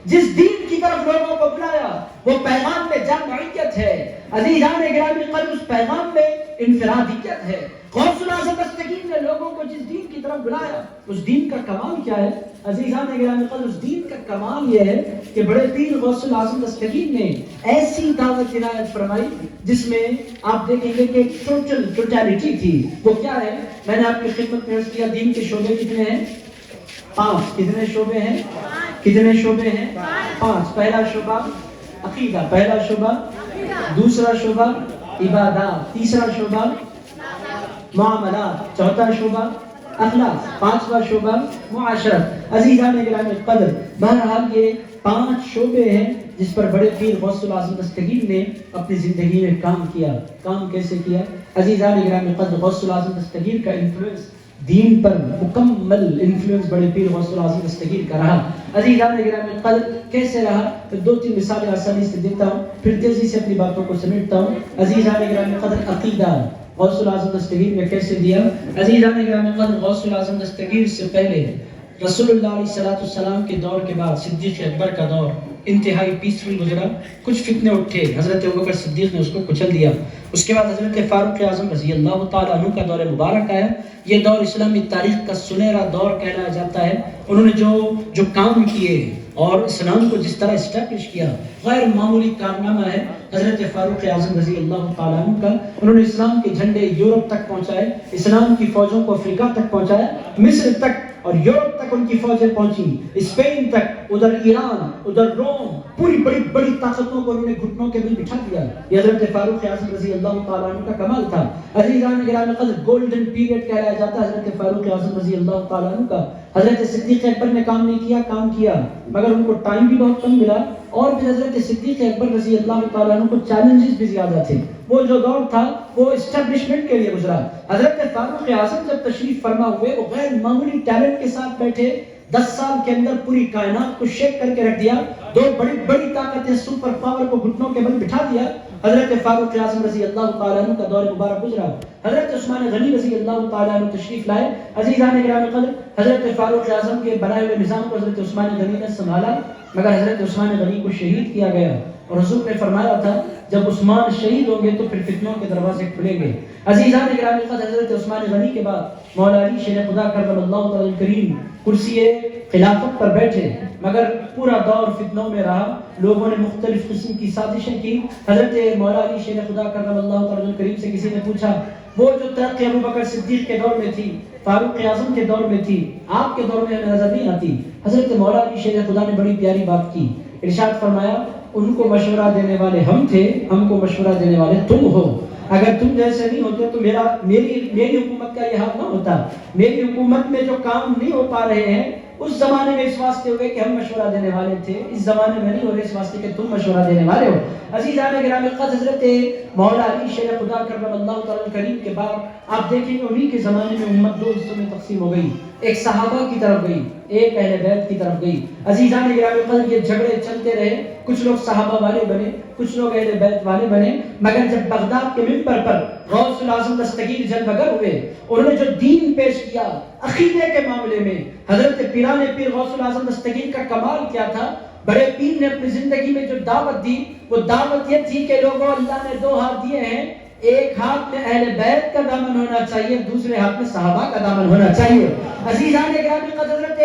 جس دین کی طرف لوگوں کو بلایا، وہ پیغام میں جامعیت ہے. عزیزان گرامی قدر، اس پیغام میں انفرادیت ہے. غوث الاعظم دستگیر نے لوگوں کو جس دین کی طرف بلایا، اس دین کا کمال کیا ہے؟ عزیزان گرامی قدر، اس دین کا کمال یہ ہے کہ بڑے پیر غوث الاعظم دستگیر نے ایسی دعوت عنایت فرمائی جس میں آپ دیکھیں گے کہ ٹوٹالٹی تھی. وہ کیا ہے؟ میں نے آپ کی خدمت میں عرض کیا، دین کے شعبے کتنے ہیں؟ 5. کتنے شعبے ہیں؟ کتنے شعبے ہیں؟ 5. پہلا شعبہ عقیدہ، پہلا شعبہ، دوسرا شعبہ عبادات، تیسرا شعبہ معاملات، چوتھا شعبہ اخلاق، 5واں شعبہ معاشرت. عزیزان گرامی قدر، بہرحال یہ 5 شعبے ہیں جس پر بڑے پیر غوث الاعظم دستگیر نے اپنی زندگی میں کام کیا. کام کیسے کیا؟ عزیزان گرامی قدر، غوث الاعظم دستگیر کا انفلوئنس دین پر مکمل انفلوئنس بڑے پیر غوث الاعظم دستگیر کا رہا. عزیزان گرامی قدر، کیسے رہا؟ تو 2-3 مثالیں آسانی سے دیتا ہوں، پھر تیزی سے اپنی باتوں کو سمیٹتا ہوں. عزیزان گرامی قدر، عقیدہ غوث الاعظم دستگیر نے کیسے دیا؟ عزیزان گرامی قدر، غوث الاعظم دستگیر سے پہلے رسول اللہ علیہ السلام کے دور کے بعد صدیق اکبر کا دور انتہائی پیسفل گزرا. کچھ فتنے اٹھے، حضرت ابوبکر صدیق نے اس کو کچل دیا. اس کے بعد حضرت فاروق اعظم رضی اللہ تعالیٰ عنہ کا دور مبارک آیا. یہ دور اسلامی تاریخ کا سنہرا دور کہلایا جاتا ہے. انہوں نے جو کام کیے اور اسلام کو جس طرح اسٹیبلش کیا، غیر معمولی کارنامہ ہے حضرت فاروق اعظم رضی اللہ تعالیٰ عنہ کا. انہوں نے اسلام کے جھنڈے یورپ تک پہنچائے، اسلام کی فوجوں کو افریقہ تک پہنچایا، مصر تک اور یورپ تک ان کی فوجیں پہنچی، اسپین تک، ادھر ایران، ادھر روم، پوری بڑی بڑی طاقتوں کو انہوں نے گھٹنوں کے بل بٹھا دیا. یہ حضرت فاروق اعظم رضی اللہ تعالیٰ عنہ کا کمال تھا. عزیزان گرامی قدر گولڈن پیریڈ کہلایا جاتا ہے حضرت فاروق اعظم رضی اللہ تعالیٰ عنہ کا. حضرت صدیق اکبر نے کام نہیں کیا، کام کیا، مگر ان کو ٹائم بھی بہت کم ملا، اور پھر حضرت صدیق اکبر رضی اللہ تعالیٰ عنہ کو چیلنجز بھی زیادہ تھے. وہ جو دور تھا وہ اسٹیبلشمنٹ کے لیے گزرا. حضرت فاروق اعظم جب تشریف فرما ہوئے، وہ غیر معمولی ٹیلنٹ کے ساتھ بیٹھے. 10 سال کے اندر پوری کائنات کو شیک کر کے رکھ دیا. 2 بڑی بڑی طاقتیں سپر پاور کو گھٹنوں کے بل بٹھا دیا. حضرت فاروق اعظم رضی اللہ تعالیٰ عنہ کا دور مبارک گزرا. حضرت عثمان غنی رضی اللہ تعالیٰ عنہ تشریف لائے. عزیزان گرامی قدر حضرت فاروق اعظم کے بنائے ہوئے نظام کو حضرت عثمان غنی نے سنبھالا، مگر حضرت عثمان غنی کو شہید کیا گیا. اور حضور نے فرمایا تھا جب عثمان شہید ہوں گے تو پھر فتنوں کے دروازے کھلیں گے. عزیزان گرامی قدر حضرت عثمان غنی کے بعد مولا علی شیر خدا کرم اللہ تعالی کریم کرسی خلافت پر بیٹھے، مگر پورا دور فتنوں میں رہا. لوگوں نے مختلف قسم کی سازشیں کی. حضرت مولا علی شیر خدا کرم اللہ تعالی کریم سے کسی نے پوچھا وہ جو ترقی ابو بکر صدیق کے دور میں تھی، فاروق اعظم کے دور میں تھی، آپ کے دور میں ہمیں نظر نہیں آتی. حضرت مولا علی شیر خدا نے بڑی پیاری بات کی. ارشاد فرمایا ان کو مشورہ دینے والے ہم تھے، ہم کو مشورہ دینے والے تم ہو. اگر تم جیسے نہیں ہوتے تو میری حکومت کا یہ حال نہ ہوتا. میری حکومت میں جو کام نہیں ہو پا رہے ہیں اس زمانے میں اس واسطے ہوئے کہ ہم مشورہ دینے والے تھے، اس زمانے میں نہیں ہو رہے اس واسطے کہ تم مشورہ دینے والے ہو. عزیزان گرامی قدر حضرت مولا علی شیر خدا کرم اللہ تعالی کریم کے بعد آپ دیکھیں گے انہی کے زمانے میں امت 2 حصوں میں تقسیم ہو گئی. ایک صحابہ کی طرف گئی، ایک اہل بیت کی طرف گئی. عزیزان گرامی قدر یہ جھگڑے چلتے رہے. کچھ لوگ صحابہ والے بنے، کچھ لوگ اہل بیت والے بنے، مگر جب بغداد کے منبر پر غوث العظم دستگیر جلوگر ہوئے، انہوں نے جو دین پیش کیا عقیدے کے معاملے میں، حضرت پیران پیر غوث العظم دستگیر کا کمال کیا تھا. بڑے پیر نے اپنی زندگی میں جو دعوت دی وہ دعوت یہ تھی کہ لوگوں اللہ نے 2 ہاتھ دیے ہیں، ایک ہاتھ میں اہل بیت کا دامن ہونا چاہیے، دوسرے ہاتھ میں صحابہ کا دامن ہونا چاہیے. عزیزان گرامی قدر حضرت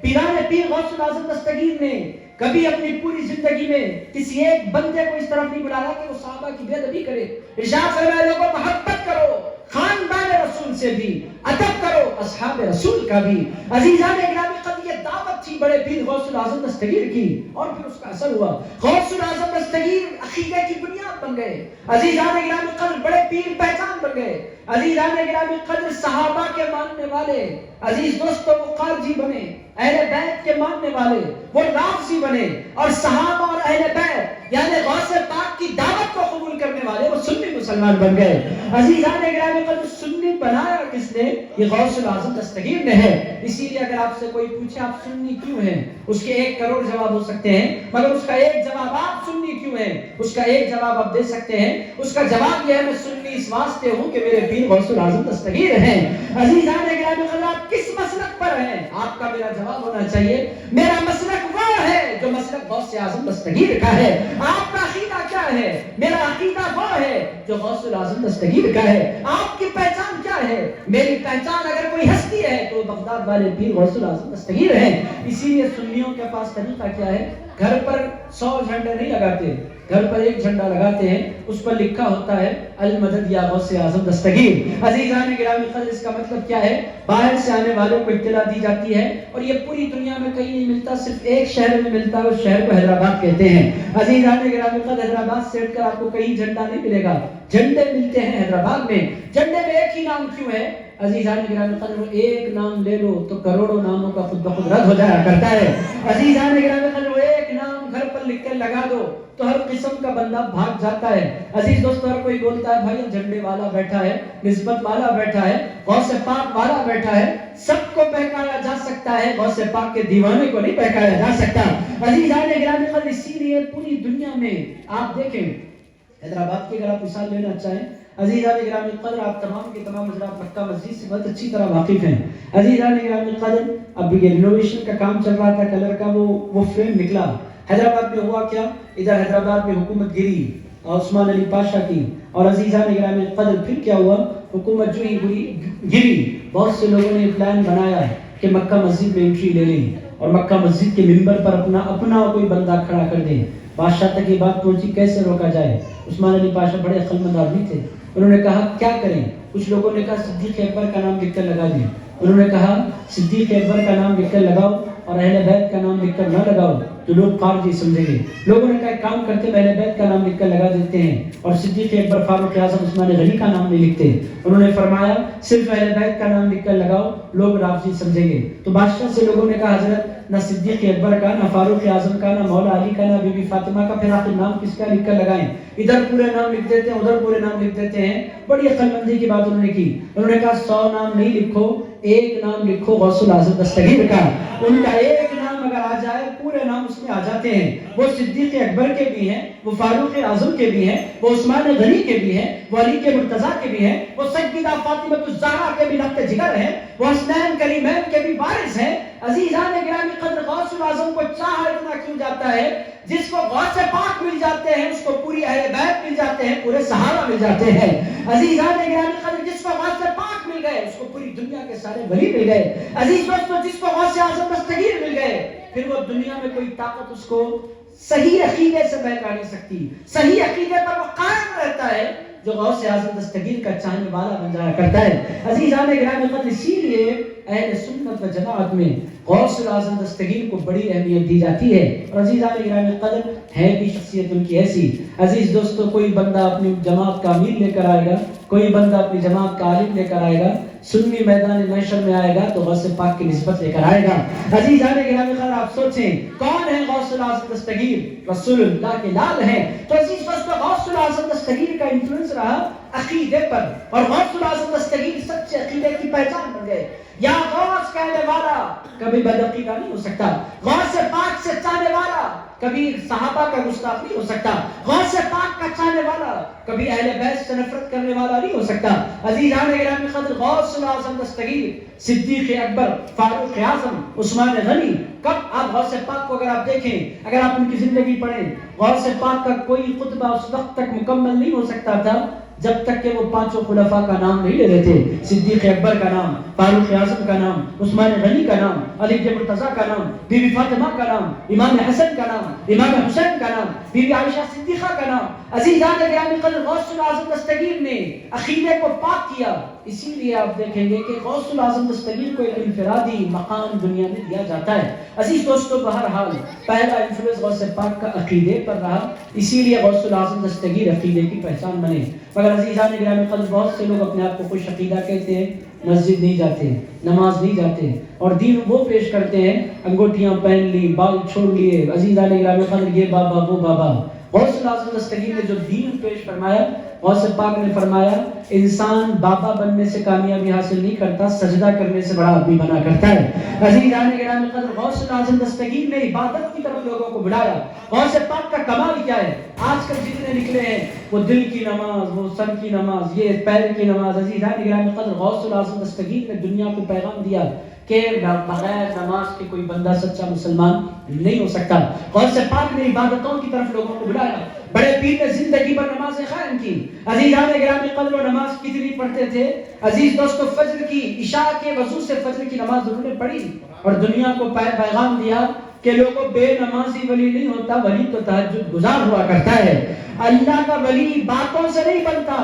پیران پیر غوث العظم دستگیر نے کبھی اپنی پوری زندگی میں کسی ایک بندے کو اس طرف نہیں بلایا کہ وہ صحابہ کی بے ادبی کرے. ارشاد فرمایا لوگوں محبت کرو خاندان رسول سے بھی، ادب کرو اصحاب رسول کا بھی. عزیزان گرامی قدر یہ دعوت تھی بڑے پیر غوث العظم دستگیر کی، اور پھر اس کا اثر ہوا. غوث العظم دستگیر عقیدے کی بنیاد بن گئے. عزیزان گرامی قدر بڑے پیر پہچان بن گئے. عزیزان گرامی قدر صحابہ کے ماننے والے، عزیز دوستو وہ خارجی بنے، اہل بیت کے ماننے والے وہ رافضی بنے، اور صحابہ اور اہل بیت یعنی غوث پاک کی دعوت کو قبول کرنے والے وہ سنی مسلمان بن گئے. عزیزان گرامی قدر سنی بنایا کس نے؟ یہ غوث العظم دستگیر نے ہے. اسی لیے اگر آپ سے کوئی پوچھے آپ سنی کیوں ہیں، اس کے 1 کروڑ جواب ہو سکتے ہیں، مگر اس کا ایک جواب آپ سنی کیوں ہیں، اس کا ایک جواب آپ دے سکتے ہیں. اس کا جواب یہ ہے میں سنی اس واسطے ہوں کہ میرے پیر غوث العظم دستگیر ہیں. عزیزان گرامی قدر آپ کس مسلک پر ہیں؟ آپ کا میرا جواب ہونا چاہیے میرا مسلک وہ ہے جو مسلک غوث اعظم دستگیر کا ہے. آپ کا عقیدہ کیا ہے؟ میرا عقیدہ وہ ہے جو غوث العظم دستگیر کا ہے. آپ کی پہچان کیا ہے؟ میری پہچان اگر کوئی ہستی ہے تو بغداد والے پیر غوث العظم دستگیر ہیں. اسی لیے سنیوں کے پاس طریقہ کیا ہے؟ گھر پر 100 جھنڈے نہیں لگاتے، گھر پر 1 جھنڈا لگاتے ہیں، اس پر لکھا ہوتا ہے المدد یا غوث اعظم دستگیر. عزیزان گرامی قدر اس کا مطلب کیا ہے؟ باہر سے آنے والوں کو اطلاع دی جاتی ہے، اور یہ پوری دنیا میں کہیں نہیں ملتا، صرف ایک شہر میں ملتا ہے، اس شہر کو حیدرآباد کہتے ہیں. عزیزان گرامی قدر حیدرآباد سے ہٹ کر آپ کو کہیں جھنڈا نہیں ملے گا، جھنڈے ملتے ہیں حیدرآباد میں. جھنڈے میں ایک ہی نام کیوں ہے؟ عزیزان گرامی قدر وہ ایک نام لے لو تو کروڑوں ناموں کا خود بخود رد ہو جایا کرتا ہے. عزیزان گرامی قدر وہ ایک نام گھر پر لکھ کر لگا دو تو ہر قسم کا بندہ بھاگ جاتا ہے. عزیز دوستو ہر کوئی بولتا ہے بھائی جھنڈے والا بیٹھا ہے، نسبت والا بیٹھا ہے، غوث پاک والا بیٹھا ہے. سب کو بہکایا جا سکتا ہے، غوث پاک کے دیوانے کو نہیں بہکایا جا سکتا. عزیزان گرامی قدر اسی لیے پوری دنیا میں آپ دیکھیں حیدرآباد کی اگر آپ مثال لینا چاہیں، عزیزان گرامی قدر آپ تمام کے تمام حضرات مکہ مسجد سے بہت اچھی طرح واقف ہیں. عزیزان گرامی قدر اب یہ رینوویشن کا کام چل رہا تھا، کلر کا وہ فریم نکلا. حیدرآباد میں ہوا کیا؟ ادھر حیدرآباد میں حکومت گری عثمان علی پاشا کی، اور عزیزان گرامی قدر پھر کیا ہوا؟ حکومت جو ہی گری بہت سے لوگوں نے پلان بنایا کہ مکہ مسجد میں انٹری لے لیں اور مکہ مسجد کے منبر پر اپنا کوئی بندہ کھڑا کر دیں. بادشاہ تک یہ بات پہنچی کیسے روکا جائے. عثمان علی پاشا بڑے عقل مند آدمی تھے، انہوں نے کہا کیا کریں؟ کچھ لوگوں نے کہا صدیق اکبر کا نام لکھ کر لگا دیں، انہوں نے کہا صدیق اکبر کا نام لکھ کر لگاؤ اور اہل بیت کا نام لکھ کر نہ لگاؤ تو لوگ خارجی سمجھیں گے. لوگوں نے کہا ایک کام کرتے ہیں اہل بیت کا نام لکھ کر لگا دیتے ہیں اور صدیق اکبر فاروق اعظم عثمان غنی کا نام نہیں لکھتے. انہوں نے فرمایا صرف اہل بیت کا نام لکھ کر لگاؤ لوگ رافضی سمجھیں گے. تو بادشاہ سے لوگوں نے کہا حضرت نہ صدیق اکبر کا نہ فاروق اعظم کا نہ مولا علی کا نہ بی بی فاطمہ کا پھر آخر نام کس کا لکھ کر لگائیں. ادھر پورے نام لکھ دیتے ہیں ادھر پورے نام لکھ دیتے ہیں. بڑی عقل مندی کی بات انہوں نے کی. انہوں نے کہا 100 نام نہیں لکھو ایک نام لکھو غوث الاعظم دستگیر کا. ان کا ایک نام اگر آ جائے پورے نام اس میں آ جاتے ہیں. وہ صدیق اکبر کے بھی ہیں وہ فاروق اعظم کے بھی ہیں وہ عثمان غنی کے بھی ہیں وہ علی کے مرتضیٰ کے بھی ہیں وہ سیدہ فاطمہ الزہرا کے بھی نقط جگر ہیں وہ حسنین کریمین کے بھی وارث ہیں. عزیزان گرامی قدر غوث الاعظم کو چاہا اتنا کیوں جاتا ہے؟ جس کو غوث پاک مل جاتے ہیں اس کو پوری اہل بیت مل جاتے ہیں پورے صحابہ مل جاتے ہیں. عزیزان گرامی قدر جس کو غوث پاک مل گئے اس کو پوری دنیا کے سارے ولی مل گئے. عزیز دوستو جس کو غوث اعظم دستگیر مل گئے پھر وہ دنیا میں کوئی طاقت اس کو صحیح عقیدے سے بہکا نہیں سکتی. صحیح عقیدے پر وہ قائم رہتا ہے جو غوث اعظم دستگیر کا چاہنے والا بن جایا کرتا ہے. عزیزان گرامی قدر اسی لیے اہل سنت و جماعت میں غوث الاعظم دستگیر کو بڑی اہمیت دی جاتی ہے. اور عزیزان گرامی قدر ہے بھی شخصیت ان کی ایسی. عزیز دوستو کوئی بندہ اپنی جماعت کا امیر لے کر آئے گا کوئی بندہ اپنی جماعت کا عالم لے کر آئے گا سنی میدان محشر میں آئے گا تو غوث پاک کی نسبت لے کر آئے گا. عزیزان گرامی قدر آپ سوچیں کون ہے غوث الاعظم دستگیر؟ رسول اللہ کے لال ہیں. تو عزیز دوستو غوث الاعظم دستگیر کا انفلوئنس رہا عقیدے پر اور غوث الاعظم دستگیر سچے عقیدے کی پہچان بن گئے. یا غوث کہنے والا کبھی بدعقیدہ نہیں ہو سکتا. غوث پاک سے چاہنے والا کبھی صحابہ کا گستاخ نہیں ہو سکتا. غوث پاک کا چاہنے والا کبھی اہل بیت سے نفرت کرنے والا نہیں ہو سکتا. عزیزان گرامی قدر غوث الاعظم دستگیر صدیق اکبر فاروق اعظم عثمان غنی کب آپ غوث پاک کو اگر آپ دیکھیں اگر آپ ان کی زندگی پڑھیں غوث پاک کا کوئی خطبہ اس وقت تک مکمل نہیں ہو سکتا تھا جب تک کہ وہ پانچوں خلفاء کا نام نہیں لے لیتے. صدیق اکبر کا نام فاروق اعظم کا نام عثمان غنی کا نام علی کے مرتضیٰ کا نام بی بی فاطمہ کا نام امام حسن کا نام امام حسین کا نام بی بی عائشہ صدیقہ کا نام. عزیزان گرامی قدر غوث الاعظم دستگیر نے عقیدے کو پاک کیا. اسی لیے آپ دیکھیں گے کہ غوث الاعظم دستگیر کو ایک انفرادی مقام دنیا میں دیا جاتا ہے. عزیز دوستو بہرحال پہلا انفلوئنس غوث پاک کا عقیدے پر رہا اسی لیے غوث الاعظم دستگیر عقیدے کی پہچان بنے. مگر عزیزان گرامی قدر بہت سے لوگ اپنے آپ کو خوش عقیدہ کہتے ہیں مسجد نہیں جاتے نماز نہیں جاتے اور دین وہ پیش کرتے ہیں انگوٹھیاں پہن لی بال چھوڑ لیے. عزیزان گرامی قدر یہ بابا وہ بابا. غوث الاعظم دستگیر نے جو دین پیش فرمایا غوث پاک نے فرمایا انسان بابا بننے سے کامیابی حاصل نہیں کرتا سجدہ کرنے سے بڑا آدمی بنا کرتا ہے. عزیزان گرامی قدر غوث الاعظم دستگیر نے عبادت کی طرف لوگوں کو بلایا. غوث پاک کا کمال کیا ہے؟ آج کل جتنے نکلے ہیں وہ دل کی نماز وہ سر کی نماز یہ پیر کی نماز. عزیزان گرامی قدر غوث الاعظم دستگیر نے دنیا کو پیغام دیا کہ بغیر نماز کے کوئی بندہ سچا مسلمان نہیں ہو سکتا. غوث پاک نے عبادتوں کی طرف لوگوں کو بلایا. بڑے پیر نے زندگی پر نمازیں قائم کی. عزیزان گرامی قدر و نماز کتنی پڑھتے تھے؟ عزیز دوستو فجر کی عشاء کے وضو سے فجر کی نماز انہوں نے پڑھی اور دنیا کو پیغام دیا کہ لوگوں بے نمازی ولی نہیں ہوتا ولی تو تہجد گزار ہوا کرتا ہے. اللہ کا ولی باتوں سے نہیں بنتا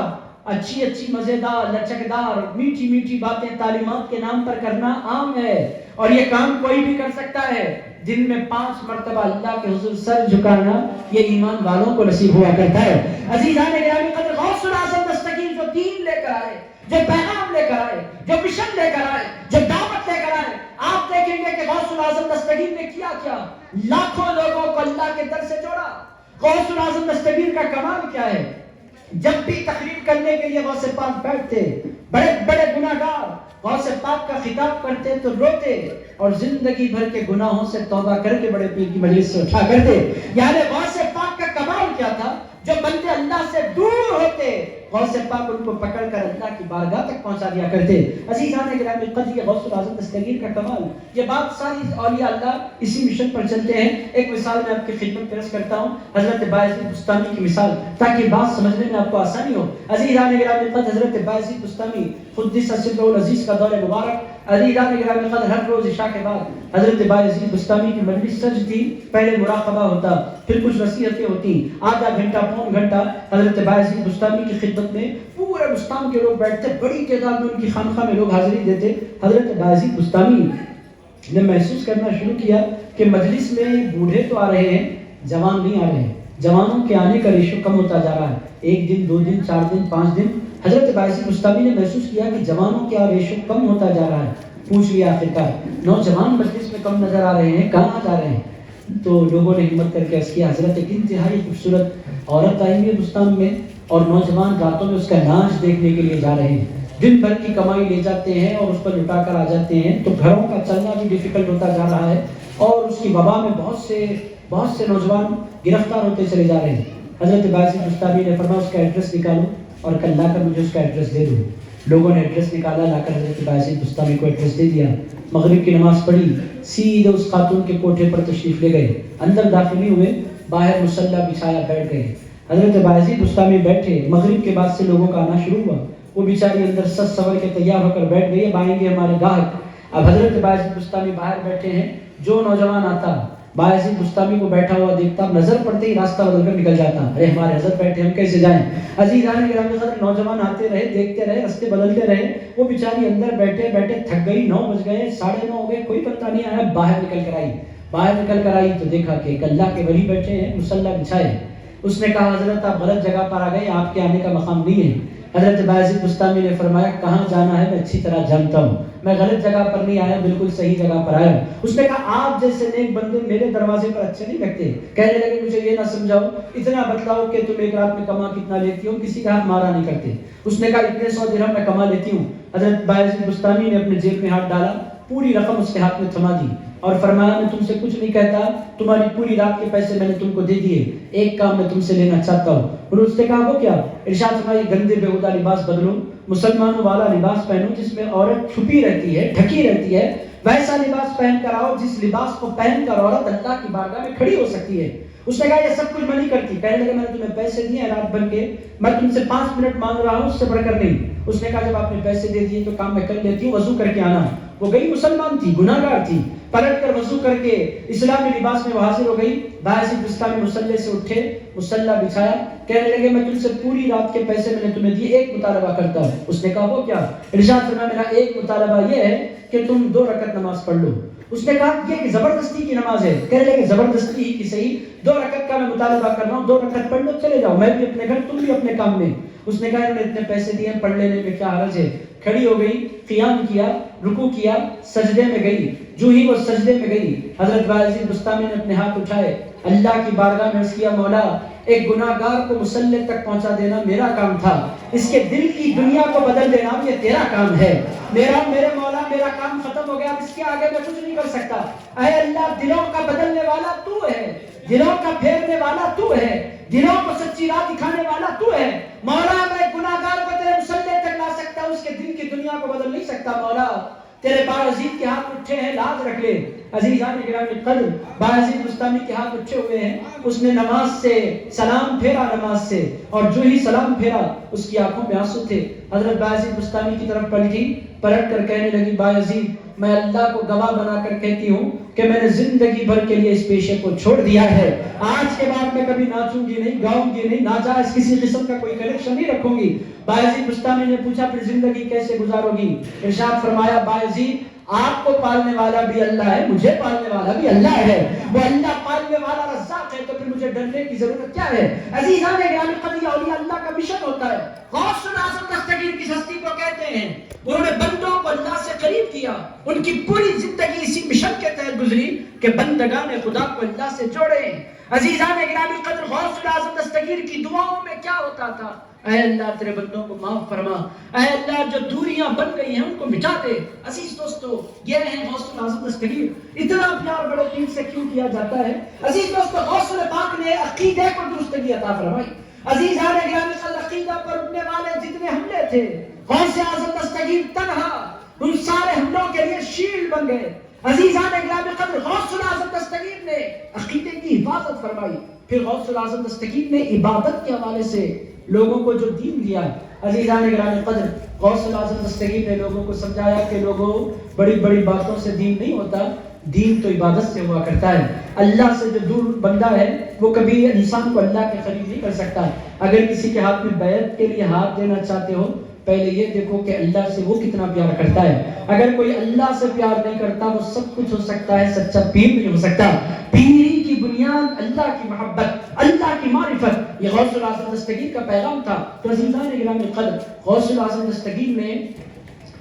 اچھی اچھی مزیدار لچکدار میٹھی میٹھی باتیں تعلیمات کے نام پر کرنا عام ہے اور یہ کام کوئی بھی کر سکتا ہے. دن میں 5 مرتبہ اللہ کے حضور سر جھکانا یہ ایمان والوں کو نصیب ہوا کرتا ہے. عزیزان گرامی قدر غوث الاعظم دستگیر جو دین لے کر آئے جو پیغام لے کر آئے جو مشن لے کر آئے جو دعوت لے کر آئے آپ دیکھیں گے کہ غوث الاعظم دستگیر نے کیا لاکھوں لوگوں کو اللہ کے در سے جوڑا. غوث الاعظم دستگیر کا کمال کیا ہے؟ جب بھی تقریر کرنے کے لیے غوث پاک بیٹھتے بڑے بڑے گناہگار غوث پاک کا خطاب کرتے تو روتے اور زندگی بھر کے گناہوں سے توبہ کر کے بڑے پیر کی مجلس سے اٹھا کرتے. یعنی غوث پاک کا کمال کیا تھا؟ جو بندے اللہ سے دور ہوتے غوث پاک ان کو پکڑ کر اللہ کی بارگاہ تک پہنچا دیا کرتے. عزیزان گرامی قدر یہ غوث الاعظم دستگیر کا کمال. یہ بات ساری اولیاء اللہ اسی مشن پر چلتے ہیں. ایک مثال میں آپ کی خدمت پیش کرتا ہوں حضرت بایزید بستامی کی مثال تاکہ بات سمجھنے میں آپ کو آسانی ہو. عزیزان گرامی قدر حضرت بایزید بستامی قدس سرہ العزیز کا دور مبارک عزیزان گرامی قدر ہر روز عشاء کے بعد حضرت بایزید بستامی کی مجلس سج تھی. پہلے مراقبہ ہوتا، پھر کچھ نصیحتیں ہوتی. آدھا گھنٹہ پون گھنٹہ حضرت بایزید بستامی کی خدمت میں پورے بستان کے لوگ بیٹھتے، بڑی تعداد میں ان کی خانقاہ میں لوگ حاضری دیتے. حضرت بایزید بستامی نے محسوس کرنا شروع کیا کہ مجلس میں بوڑھے تو آ رہے ہیں، جوان نہیں آ رہے ہیں. جوانوں کے آنے کا ریشو کم ہوتا جا رہا ہے. ایک دن، 2 دن، 4 دن، 5 دن حضرت بایزید بستامی نے محسوس کیا کہ جوانوں کا ریشو کم ہوتا جا رہا ہے. پوچھ لیا آخرکار، نوجوان مجلس میں کم نظر آ رہے ہیں، کہاں جا رہے ہیں؟ تو لوگوں نے ہمت کر کے عرض کیا حضرت ایک انتہائی خوبصورت عورت آئی ہے بستان میں اور نوجوان راتوں میں اس کا ناچ دیکھنے کے لیے جا رہے ہیں. دن بھر کی کمائی لے جاتے ہیں اور اس پر لٹا کر آ جاتے ہیں، تو گھروں کا چلنا بھی ڈیفیکلٹ ہوتا جا رہا ہے اور اس کی وبا میں بہت سے نوجوان گرفتار ہوتے چلے جا رہے ہیں. حضرت بایزید بستامی نے فرمایا اس کا ایڈریس نکالو اور کل لا کر مجھے اس کا ایڈریس دے دو. لوگوں نے ایڈریس نکالا، لا کر حضرت بایزید بستامی کو ایڈریس دے دیا. مغرب کی نماز پڑھی، سیدھے اس خاتون کے کوٹھے پر تشریف لے گئے. اندر داخل نہیں ہوئے، باہر مصلی بچھایا بیٹھ گئے. حضرت بایزید بستامی بیٹھے. مغرب کے بعد سے لوگوں کا آنا شروع ہوا. وہ بیچاری اندر سج سور کے تیار ہو کر بیٹھ گئی، اب آئیں گے ہمارے گاہک. اب حضرت بایزید بستامی باہر بیٹھے ہیں. جو نوجوان آتا بایزید بستامی کو بیٹھا ہوا دیکھتا، نظر پڑتے ہی راستہ بدل کر نکل جاتا. ارے ہمارے حضرت بیٹھے، ہم کیسے جائیں؟ عزیزان گرامی قدر نوجوان آتے رہے، دیکھتے رہے، راستے بدلتے رہے. وہ بیچاری اندر بیٹھے بیٹھے تھک گئی. 9 بج گئے، 9:30 ہو گئے، کوئی پتہ نہیں آیا. باہر نکل کر آئی تو دیکھا کہ ایک اللہ کے ولی بیٹھے ہیں، مصلی بچھائے. اس نے کہا حضرت آپ غلط جگہ پر آ گئے، آپ کے آنے کا مقام نہیں ہے. حضرت بایزید بستامی نے فرمایا کہاں جانا ہے میں اچھی طرح جانتا ہوں، میں غلط جگہ پر نہیں آیا، بالکل صحیح جگہ پر آیا. اس نے کہا آپ جیسے نیک بندے میرے دروازے پر اچھے نہیں لگتے. کہنے لگے مجھے یہ نہ سمجھاؤ، اتنا بتلاؤ کہ تم ایک رات میں کما کتنا لیتی ہو، کسی کا حق مارا نہیں کرتے. اس نے کہا اتنے 100 درہم میں کما لیتی ہوں. حضرت بایزید بستامی نے اپنے جیب میں ہاتھ ڈالا، پوری رقم اس کے ہاتھ میں تھما دی اور فرمایا میں تم سے کچھ نہیں کہتا، تمہاری پوری رات کے پیسے میں نے تم کو دے دیے، ایک کام میں تم سے لینا چاہتا ہوں. اور اس نے کہا وہ کیا؟ ارشاد فرمایا گندے بےہودہ لباس بدلو، مسلمانوں والا لباس پہنو جس میں عورت چھپی رہتی ہے، ڈھکی رہتی ہے. ویسا لباس پہن کر آؤ جس لباس کو پہن کر عورت اللہ کی بارگاہ میں کھڑی ہو سکتی ہے. اس نے کہا یہ سب کچھ میں نہیں کرتی. کہنے لگے میں نے تمہیں پیسے دیے رات بھر کے، میں تم سے 5 منٹ مانگ رہا ہوں، اس سے بڑھ کر نہیں. اس نے کہا جب آپ نے پیسے دے دیے تو کام میں کر لیتی ہوں، وضو کر کے آنا. وہ گئی، مسلمان تھی، گناہ گار تھی، پلٹ کر وضو کر کے اسلامی لباس میں وہ حاضر ہو گئی. بایزید بستامی مصلی سے اٹھے، مصلی بچھایا. کہنے لگے میں تم سے پوری رات کے پیسے میں نے تمہیں دیے، ایک مطالبہ کرتا ہوں. اس نے کہا وہ کیا؟ ارشاد فرمایا میرا ایک مطالبہ یہ ہے کہ تم 2 رکعت نماز پڑھ لو. اس نے کہا یہ کہ زبردستی کی نماز ہے. کہنے لگے زبردستی ہی کی صحیح، 2 رکعت کا میں مطالبہ کر رہا ہوں، 2 رکعت پڑھ لو، چلے جاؤ، میں بھی اپنے گھر، تم بھی اپنے کام میں. اس نے کہا انہوں نے اتنے پیسے دیے پڑھ لینے میں کیا حرج ہے. کھڑی ہو گئی، قیام کیا، رکوع کیا، سجدے میں گئی. جو ہی وہ سجدے میں گئی، حضرت بایزید بستامی نے اپنے ہاتھ اٹھائے، اللہ کی بارگاہ میں عرض کیا مولا ایک گناہ گار کو مصلی تک پہنچا دینا میرا کام تھا، اس کے دل کی دنیا کو بدل دینا یہ تیرا کام ہے. میرے مولا میرا کام ختم ہو گیا، اب اس کے آگے میں کچھ نہیں کر سکتا. اے اللہ دلوں کا بدلنے والا تو ہے، دلوں کا پھیرنے والا تو ہے، دلوں کو سچی راہ دکھانے والا تو ہے. مولا میں گناہ گار کو تیرے مصلی تک لا سکتا ہوں، اس کے دل کی دنیا کو بدل نہیں سکتا. مولا تیرے بایزید کے ہاتھ اٹھے ہیں، لاز رکھ لے. عزیزان گرامی قدر بایزید بستامی کے ہاتھ اٹھے ہوئے ہیں. اس نے نماز سے سلام پھیرا، نماز سے، اور جو ہی سلام پھیرا اس کی آنکھوں میں آنسو تھے. حضرت بایزید بستامی کی طرف پلٹی، پلٹ کر کہنے لگی بایزید میں اللہ کو گواہ بنا کر کہتی ہوں کہ میں نے زندگی بھر کے لیے اس پیشے کو چھوڑ دیا ہے. آج کے بعد میں کبھی ناچوں گی نہیں، گاؤں گی نہیں، ناجائز کسی قسم کا کوئی کلیکشن نہیں رکھوں گی. بایزید بستامی نے پوچھا پھر زندگی کیسے گزارو گی؟ ارشاد فرمایا بایزید آپ کو پالنے والا بھی اللہ ہے، مجھے پالنے والا بھی اللہ ہے. وہ اللہ پالنے والا رزاق ہے تو پھر مجھے ڈرنے کی ضرورت کیا ہے؟ عزیزان گرامی قدر اولیاء اللہ کا مشن ہوتا ہے. غوث الاعظم دستگیر کس ہستی کو کہتے ہیں؟ انہوں نے بندوں کو اللہ سے قریب کیا، ان کی پوری زندگی اسی مشن کے تحت گزری کہ بندگان خدا کو اللہ سے جوڑے. عزیزان گرامی قدر غوث الاعظم دستگیر کی دعاؤں میں کیا ہوتا تھا؟ اے اللہ تیرے بندوں کو معاف فرما، اے اللہ جو دوریاں بن گئی ہیں ان کو مٹا دے. عزیز دوستو یہ ہیں غوث الاعظم دستگیر. اتنا پیار بڑے دل سے کیوں کیا جاتا ہے؟ عزیز دوستو غوث پاک نے عقیدے کو درستگی عطا فرمائی. عزیزان گرامی قدر عقیدہ پر اٹھنے والے جتنے حملے تھے غوث اعظم دستگیر تنہا ان سارے حملوں کے لیے شیلڈ بن گئے. عزیزان گرامی قدر غوث الاعظم دستگیر نے عقیدے کی حفاظت فرمائی. پھر غوث الاعظم دستگیر نے عبادت کے حوالے سے لوگوں کو جو دین دیا. عزیزان گرامی قدر، غوث الاعظم دستگیر نے لوگوں کو سمجھایا کہ لوگوں بڑی بڑی باتوں سے دین نہیں ہوتا، دین تو عبادت سے ہوا کرتا ہے. اللہ سے جو دور بندہ ہے وہ کبھی انسان کو اللہ کے قریب نہیں کر سکتا. اگر کسی کے ہاتھ میں بیعت کے لیے ہاتھ دینا چاہتے ہو، پہلے یہ دیکھو کہ اللہ سے وہ کتنا پیار کرتا ہے. اگر کوئی اللہ سے پیار نہیں کرتا وہ سب کچھ ہو سکتا ہے، سچا پیر نہیں ہو سکتا. پیری کی بنیاد اللہ کی محبت، اللہ کی معرفت، یہ غوث الاعظم دستگیر کا پیغام تھا. تو عزیزان گرامی قدر، غوث الاعظم دستگیر نے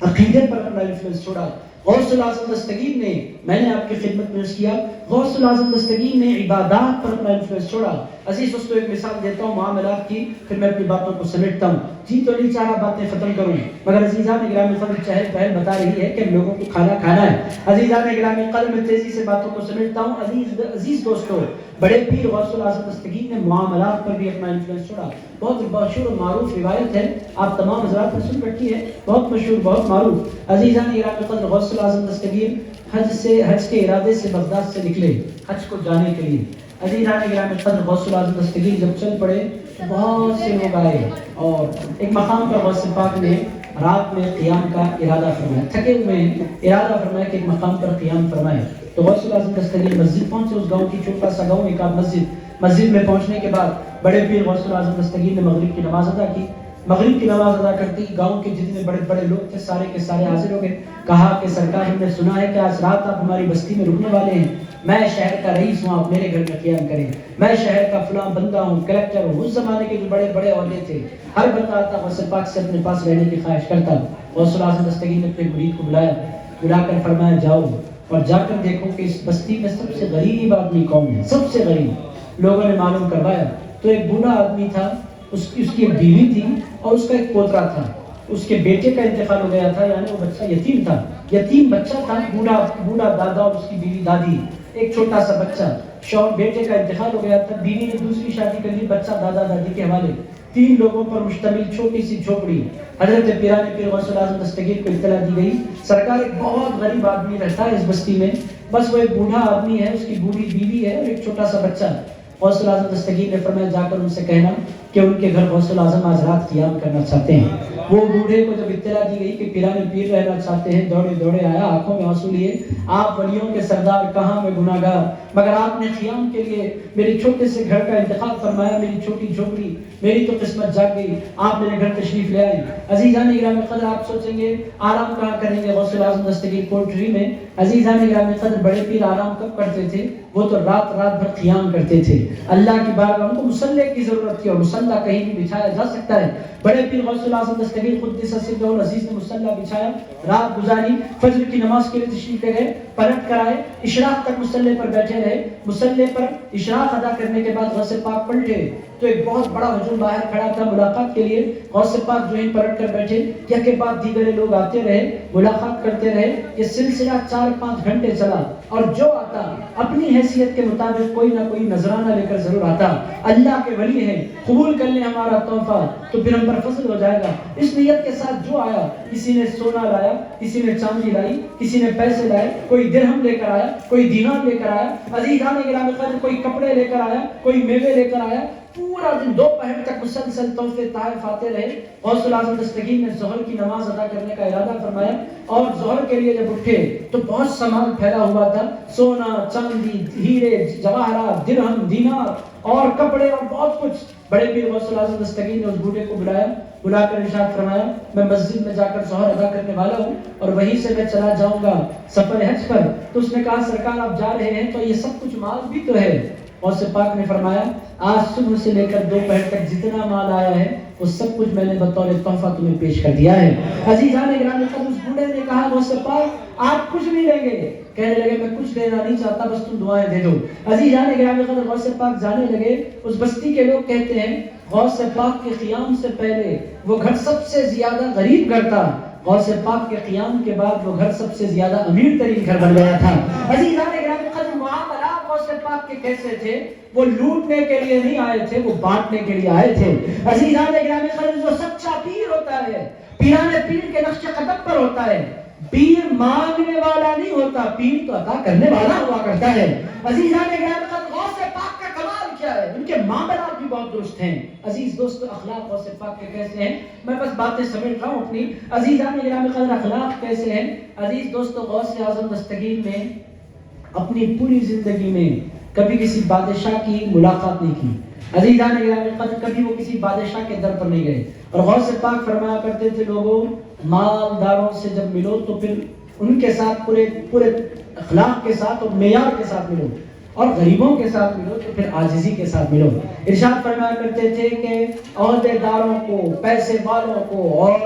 عقیدے پر اپنا انفلوئنس چھوڑا. غوث الاعظم دستگیر نے، میں نے آپ کی خدمت میں عرض کیا، غوث الاعظم دستگیر نے عبادات پر اپنا انفلوئنس چھوڑا. عزیز دوستو، ایک مثال دیتا ہوں معاملات کی، پھر میں اپنی باتوں کو سمیٹتا ہوں. جی تو نہیں چاہ رہا باتیں ختم کروں، مگر عزیزان گرامی قدر چہل پہل بتا رہی ہے کہ ہم لوگوں کو کھانا کھانا ہے. عزیزان گرامی قدر میں تیزی سے باتوں کو سمیٹتا ہوں. عزیز دوستو، بڑے پیر غوث الاعظم دستگیر نے معاملات پر بھی اپنا انفلوئنس چھوڑا. بہت مشہور و معروف روایت ہے، آپ تمام حضرات نے سن رکھی ہے، بہت مشہور بہت معروف. عزیزان گرامی قدر، غوث الاعظم دستگیر حج کے ارادے سے بغداد سے نکلے حج کو جانے کے لیے. عزیزان گرامی قدر، غوث الاعظم دستگیر جب چل پڑے تو بہت سے لوگ آئے اور ایک مقام پر غوث پاک نے رات میں قیام کا ارادہ فرمایا. تھکے ہوئے ہیں، ارادہ فرمایا کہ ایک مقام پر قیام فرمائے. تو غوث الاعظم دستگیر مسجد پہنچے. اس گاؤں کی چھوٹا سا گاؤں، ایک مسجد میں پہنچنے کے بعد بڑے پیر غوث الاعظم دستگیر نے مغرب کی نماز ادا کی. مغرب کی نماز ادا کرتے ہی گاؤں کے جتنے بڑے بڑے لوگ تھے سارے کے سارے حاضر ہو گئے. کہا کہ سرکار، ہم نے سنا ہے کہ آج رات آپ ہماری بستی میں رکنے والے ہیں. میں شہر کا رئیس ہوں، آپ میرے گھر میں قیام کریں. میں شہر کا فلاں بندہ ہوں، کلیکٹر ہوں. اس زمانے کے جو بڑے بڑے عہدے تھے، ہر بندہ آتا غوث پاک سے اپنے پاس رہنے کی خواہش کرتا. غوث الاعظم دستگیر نے اپنے مرید کو بلا کر فرمایا جاؤ اور جا کر دیکھو کہ اس بستی میں سب سے غریب آدمی کون ہے. سب سے غریب لوگوں نے معلوم کروایا تو ایک بوڑھا آدمی تھا. اس کی ایک بیوی تھی اور اس کا ایک پوترا تھا. اس کے بیٹے کا انتقال ہو گیا تھا، یعنی وہ بچہ یتیم تھا. یتیم بچہ تھا، بوڑھا دادا اور اس کی بیوی دادی، ایک چھوٹا سا بچہ. شوہر بیٹے کا انتقال ہو گیا تھا، بیوی نے دوسری شادی کر لی، بچہ دادا دادی کے حوالے. 3 لوگوں پر مشتمل چھوٹی سی جھوپڑی. حضرت پیران پیر غوث الاعظم دستگیر کو اطلاع دی گئی، سرکار ایک بہت غریب آدمی رہتا ہے اس بستی میں، بس وہ ایک بوڑھا آدمی ہے، اس کی بوڑھی بیوی ہے اور ایک چھوٹا سا بچہ. غوث الاعظم دستگیر نے فرمایا جا کر ان سے کہنا کہ ان کے گھر غوث الاعظم آج رات قیام کرنا چاہتے ہیں. وہ بوڑھے کو جب اطلاع دی گئی کہ پیران پیر رہنا چاہتے ہیں، دوڑے آیا، آنکھوں میں آنسو لیے. آپ ولیوں کے سردار، کہاں میں گناہگار، مگر آپ نے قیام کے لیے میرے چھوٹے سے گھر کا انتخاب فرمایا. میری چھوٹی جھوپڑی، میری تو قسمت جاگ گئی، آپ میرے گھر تشریف لے آئے. عزیزان گرامی قدر، آپ سوچیں گے آرام کہاں کریں گے غوث الاعظم دستگیر کوٹری میں. عزیزان گرامی قدر، بڑے پیر آرام کب کرتے تھے؟ وہ تو رات بھر قیام کرتے تھے. اللہ کی بارگاہ ان کو مصلی کی ضرورت تھی اور مصلی کہیں بھی بچھایا جا سکتا ہے. بڑے پیر غوث الاعظم دستگیر قدس سرہ العزیز نے مصلی بچھایا، رات گزاری، فجر کی نماز کے لیے تشریف لے گئے، پلٹ کر آئے، اشراق تک مصلی پر بیٹھے رہے. مصلی پر اشراق ادا کرنے کے بعد غوث پاک پلٹے تو ایک بہت بڑا ہجوم باہر کھڑا تھا ملاقات کے لیے. غوث پاک جو ہی پلٹ کر بیٹھے، یک کے بعد دیگر لوگ آتے رہے، ملاقات کرتے رہے. یہ سلسلہ 4-5 گھنٹے چلا اور جو آتا اپنی حیثیت کے مطابق کوئی نہ کوئی نذرانہ لے کر ضرور آتا. اللہ کے ولی ہیں، قبول کر لیں ہمارا تحفہ تو پھر ہم پر فضل ہو جائے گا. اس نیت کے ساتھ جو آیا، کسی نے سونا لایا، کسی نے چاندی لائی، کسی نے پیسے لائے، کوئی درہم لے کر آیا، کوئی دینار لے کر آیا. عزیزان گرامی قدر، کوئی کپڑے لے کر آیا، کوئی میوے لے کر آیا. پورا دن دوپہر تک مسلسل تحفے تحائف آتے رہے. غوث الاعظم دستگیر نے ظہر کی نماز ادا کرنے کا ارادہ فرمایا اور ظہر کے لیے جب اٹھے تو بہت سامان پھیلا ہوا تھا، سونا، چاندی، ہیرے، جواہرات، درہم، دینار اور کپڑے اور بہت کچھ. بڑے پیر غوث الاعظم دستگیر نے اس بوڑھے کو بلا کر ارشاد فرمایا میں مسجد میں جا کر ظہر ادا کرنے والا ہوں اور وہیں سے میں چلا جاؤں گا سفر حج پر. تو اس نے کہا سرکار آپ جا رہے ہیں تو یہ سب کچھ مال بھی تو ہے. غوث پاک نے فرمایا آج صبح سے لے کر دوپہر تک جتنا مال آیا ہے وہ سب کچھ میں نے بطور تحفہ تمہیں پیش کر دیا ہے. عزیزان گرامی قدر، اس بوڑھے نے کہا غوث پاک آپ کچھ نہیں لیں گے. کہنے لگے میں کچھ دینا نہیں چاہتا، بس تم دعائیں دے دو. عزیزان گرامی قدر، غوث پاک جانے لگے. اس بستی کے لوگ کہتے ہیں غوث پاک کے قیام سے پہلے وہ گھر سب سے زیادہ غریب گھر تھا، غوث پاک کے قیام کے بعد وہ گھر سب سے زیادہ امیر ترین گھر بن گیا تھا. عزیزان گرامی قدر، معاملات غوث پاک کے کیسے تھے؟ وہ لوٹنے کے لیے نہیں آئے تھے، وہ بانٹنے کے لیے آئے تھے. عزیزان گرامی قدر، جو سچا پیر ہوتا ہے پیران پیر کے نقش قدم پر ہوتا ہے. پیر مانگنے والا نہیں ہوتا، پیر تو عطا کرنے والا ہوا کرتا ہے. عزیزان گرامی قدر، غوث پاک کا کمال کیا گیا ہے، ان کے معاملات بھی بہت درست ہیں۔ عزیز دوستو، اخلاق غوث پاک کے کیسے ہیں؟ میں بس باتیں سمیٹ رہا ہوں اپنی۔ عزیزان گرامی قدر، اخلاق کیسے ہیں؟ عزیز دوستو، غوث اعظم دستگیر نے اپنی پوری زندگی میں کبھی کسی بادشاہ کی ملاقات نہیں کی۔ عزیزان گرامی قدر، کبھی وہ کسی بادشاہ کے در پر نہیں گئے، اور غوث پاک فرمایا کرتے تھے لوگوں مالداروں سے جب ملو تو پھر ان کے ساتھ پورے اخلاق کے ساتھ اور معیار کے ساتھ ملو، اور غریبوں کے ساتھ ملو تو پھر عاجزی کے ساتھ ملو۔ ارشاد فرمایا کرتے تھے کہ عہدے داروں کو، پیسے والوں کو اور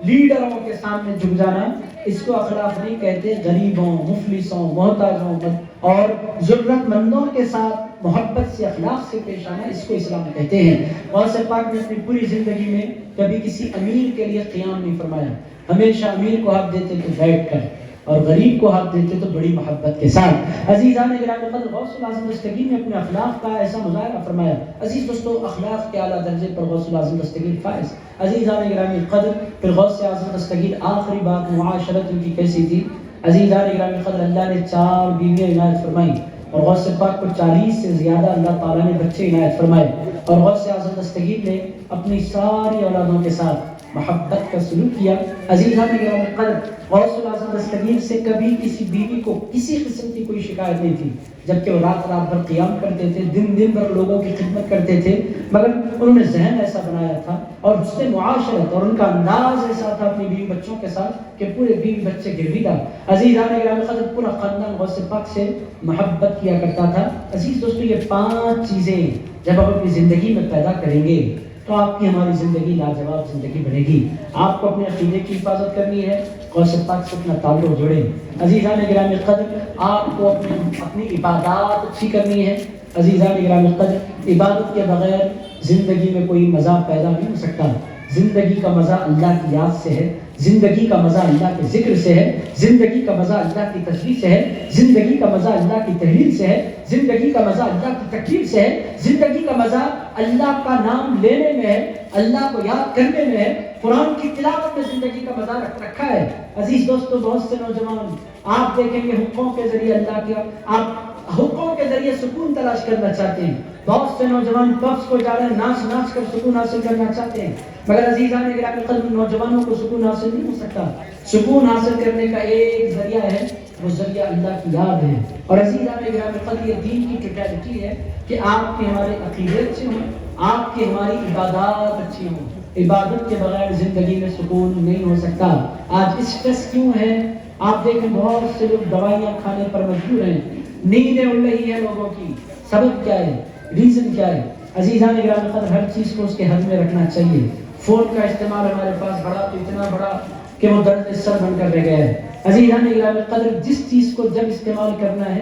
لیڈروں کے سامنے جھک جانا، اس کو اخلاق نہیں کہتے۔ غریبوں، مفلسوں، محتاجوں اور ضرورت مندوں کے ساتھ محبت سے، اخلاق سے پیش آنا، اس کو اسلام کہتے ہیں۔ غوث پاک نے اپنی پوری زندگی میں کبھی کسی امیر کے لیے قیام نہیں فرمایا، ہمیشہ امیر کو حق دیتے تو بیٹھ کر اور غریب کو حق دیتے تو بڑی محبت کے ساتھ۔ عزیزان گرامی قدر، غوث الاعظم دستگیر نے اپنے اخلاق کا ایسا مظاہرہ فرمایا۔ عزیز دوستو، اخلاق کے اعلیٰ درجے پر غوث الاعظم دستگیر فائز۔ عزیزان گرامی قدر، پھر غوث اعظم دستگیر آخری بات معاشرت ان کی کیسی تھی؟ عزیزان گرامی قدر، اللہ نے 4 بیویاں عنایت فرمائی، اور غوث پاک کو 40 سے زیادہ اللہ تعالیٰ نے بچے عنایت فرمائے، اور غوث اعظم دستگیر نے اپنی ساری اولادوں کے ساتھ محبت کا سلوک کیا۔ عزیزان گرامی قدر، غوث الاعظم دستگیر سے کبھی کسی بیوی کو کسی قسم کی کوئی شکایت نہیں تھی، جبکہ وہ رات بھر قیام کرتے تھے، دن بھر لوگوں کی خدمت کرتے تھے، مگر انہوں نے ذہن ایسا بنایا تھا اور حسن معاشرت اور ان کا انداز ایسا تھا اپنی بیوی بچوں کے ساتھ کہ پورے بیوی بچے گروی تھا۔ عزیزان گرامی قدر، پورا خاندان غوث پاک سے محبت کیا کرتا تھا۔ عزیز دوستو، یہ 5 چیزیں جب آپ اپنی زندگی میں پیدا کریں گے تو آپ کی ہماری زندگی لاجواب زندگی بنے گی۔ آپ کو اپنے عقیدے کی حفاظت کرنی ہے، غوث پاک سے اپنا تعلق جوڑیں۔ عزیزان گرامی قدر، آپ کو اپنی عبادات اچھی کرنی ہے۔ عزیزان گرامی قدر، عبادت کے بغیر زندگی میں کوئی مزہ پیدا نہیں ہو سکتا۔ زندگی کا مزہ اللہ کی یاد سے ہے، زندگی کا مزہ اللہ کے ذکر سے ہے، زندگی کا مزہ اللہ کی تسبیح سے ہے، زندگی کا مزہ اللہ کی تحلیل سے ہے، زندگی کا مزہ اللہ کی تکبیر سے ہے، زندگی کا مزہ اللہ کا نام لینے میں ہے، اللہ کو یاد کرنے میں ہے، قرآن کی تلاوت میں زندگی کا مزہ رکھا ہے۔ عزیز دوستو، بہت سے نوجوان آپ دیکھیں گے حقوق کے ذریعے اللہ کے، آپ حقوق کے ذریعے سکون تلاش کرنا چاہتے ہیں۔ بہت سے نوجوان پبس کو جا رہے ہیں، ناچ کر سکون حاصل کرنا چاہتے ہیں، مگر عزیزان گرامی قدر، نوجوانوں کو سکون حاصل نہیں ہو سکتا۔ سکون حاصل کرنے کا ایک ذریعہ ہے، وہ ذریعہ اللہ کی یاد ہے۔ اور عزیزان گرامی قدر، یہ دین کی ٹوٹیلٹی ہے کہ آپ کے ہمارے عقیدے اچھے ہوں، آپ کی ہماری عبادات اچھی ہوں۔ عبادت کے بغیر زندگی میں سکون نہیں ہو سکتا۔ آج اسٹریس کیوں ہے؟ آپ دیکھیں بہت سے لوگ دوائیاں کھانے پر مجبور ہیں، نیندیں اڑ رہی ہیں لوگوں کی۔ سبب کیا ہے؟ ریزن کیا ہے؟ عزیزان گرامی قدر، ہر چیز کو اس کے حد میں رکھنا چاہیے۔ فون کا استعمال ہمارے پاس بڑا تو اتنا بڑا کہ وہ درد سر بن کر رہ گیا ہے۔ عزیزان گرامی قدر، جس چیز کو جب استعمال کرنا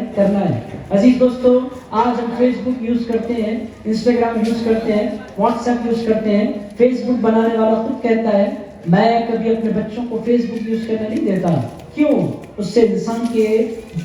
ہے۔ عزیز دوستو، آج ہم فیس بک یوز کرتے ہیں، انسٹاگرام یوز کرتے ہیں، واٹس ایپ یوز کرتے ہیں۔ فیس بک بنانے والا خود کہتا ہے میں کبھی اپنے بچوں کو فیس بک یوز کرنے نہیں دیتا۔ کیوں؟ اس سے انسان کے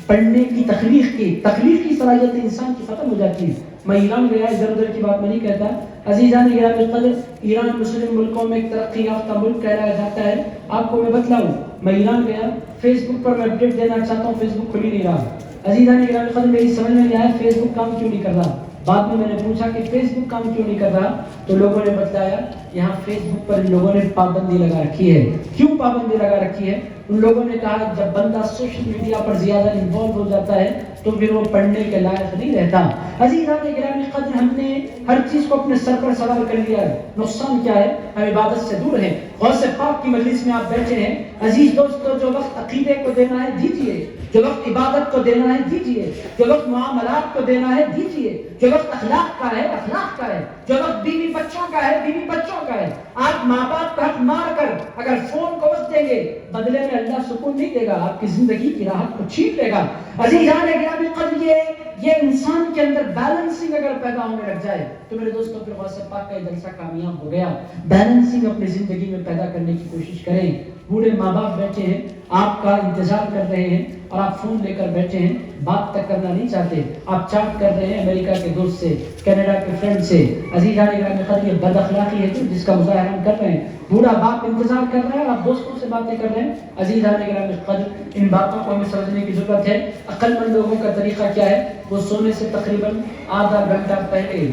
پڑھنے کی تخلیقی صلاحیت انسان کی ختم ہو جاتی ہے۔ میں ایران گیا، ادھر ادھر کی بات میں نہیں کہتا۔ عزیزان گرامی قدر، ایران مسلم ملکوں میں ایک ترقی یافتہ ملک کہلایا جاتا ہے۔ آپ کو میں بتلاؤں، میں ایران گیا، فیس بک پر میں اپڈیٹ دینا چاہتا ہوں، فیس بک کھل ہی نہیں رہا۔ عزیزان گرامی قدر، میری سمجھ میں نہیں آیا فیس بک کام کیوں نہیں کر رہا۔ بعد میں نے پوچھا کہ فیس بک کام کیوں نہیں کر رہا، تو لوگوں نے بتایا یہاں فیس بک پر لوگوں نے پابندی لگا رکھی ہے۔ کیوں پابندی لگا رکھی ہے؟ ان لوگوں نے کہا جب بندہ سوشل میڈیا پر زیادہ انوالو ہو جاتا ہے تو پھر وہ پڑھنے کے لائق نہیں رہتا۔ عزیزان گرامی قدر، ہم نے ہر چیز کو اپنے سر پر سوار کر لیا ہے۔ نقصان کیا ہے؟ ہم عبادت سے دور ہیں۔ غوث پاک کی مجلس میں آپ بیٹھے ہیں۔ عزیز دوستو، جو وقت عقیدے کو دینا ہے دیجیے، جو وقت عبادت کو دینا ہے دیجیے، جو وقت معاملات کو دینا ہے دیجیے، جو وقت اخلاق کا ہے اخلاق کا ہے، جو وقت بیوی بچوں کا ہے بیوی بچوں کا ہے۔ آپ ماں باپ کا حق مار کر اگر فون کو وقت دیں گے، بدلے میں اللہ سکون نہیں دے گا، آپ کی زندگی کی راحت کو چھین لے گا۔ عزیزان گرامی قدر، یہ انسان کے اندر بیلنسنگ اگر پیدا ہونے لگ جائے تو میرے دوستوں پھر غوث پاک کا یہ جلسہ کامیاب ہو گیا۔ بیلنسنگ اپنی زندگی میں پیدا کرنے کی کوشش کریں۔ بوڑھے ماں باپ بیٹھے ہیں، آپ کا انتظار کر رہے ہیں اور آپ فون لے کر بیٹھے ہیں، بات تک کرنا نہیں چاہتے، آپ چیٹ کر رہے ہیں امریکہ کے دوست سے، کینیڈا کے فرینڈ سے۔ عزیزان گرامی قدر، یہ بد اخلاقی ہے جس کا مظاہرہ ہم کر رہے ہیں۔ بوڑھا باپ انتظار کر رہا ہے، آپ دوستوں سے باتیں کر رہے ہیں۔ عزیزان گرامی قدر، ان باتوں کو ہمیں سمجھنے کی ضرورت ہے۔ عقل مند لوگوں کا طریقہ کیا ہے؟ وہ سونے سے تقریباً آدھا گھنٹہ پہلے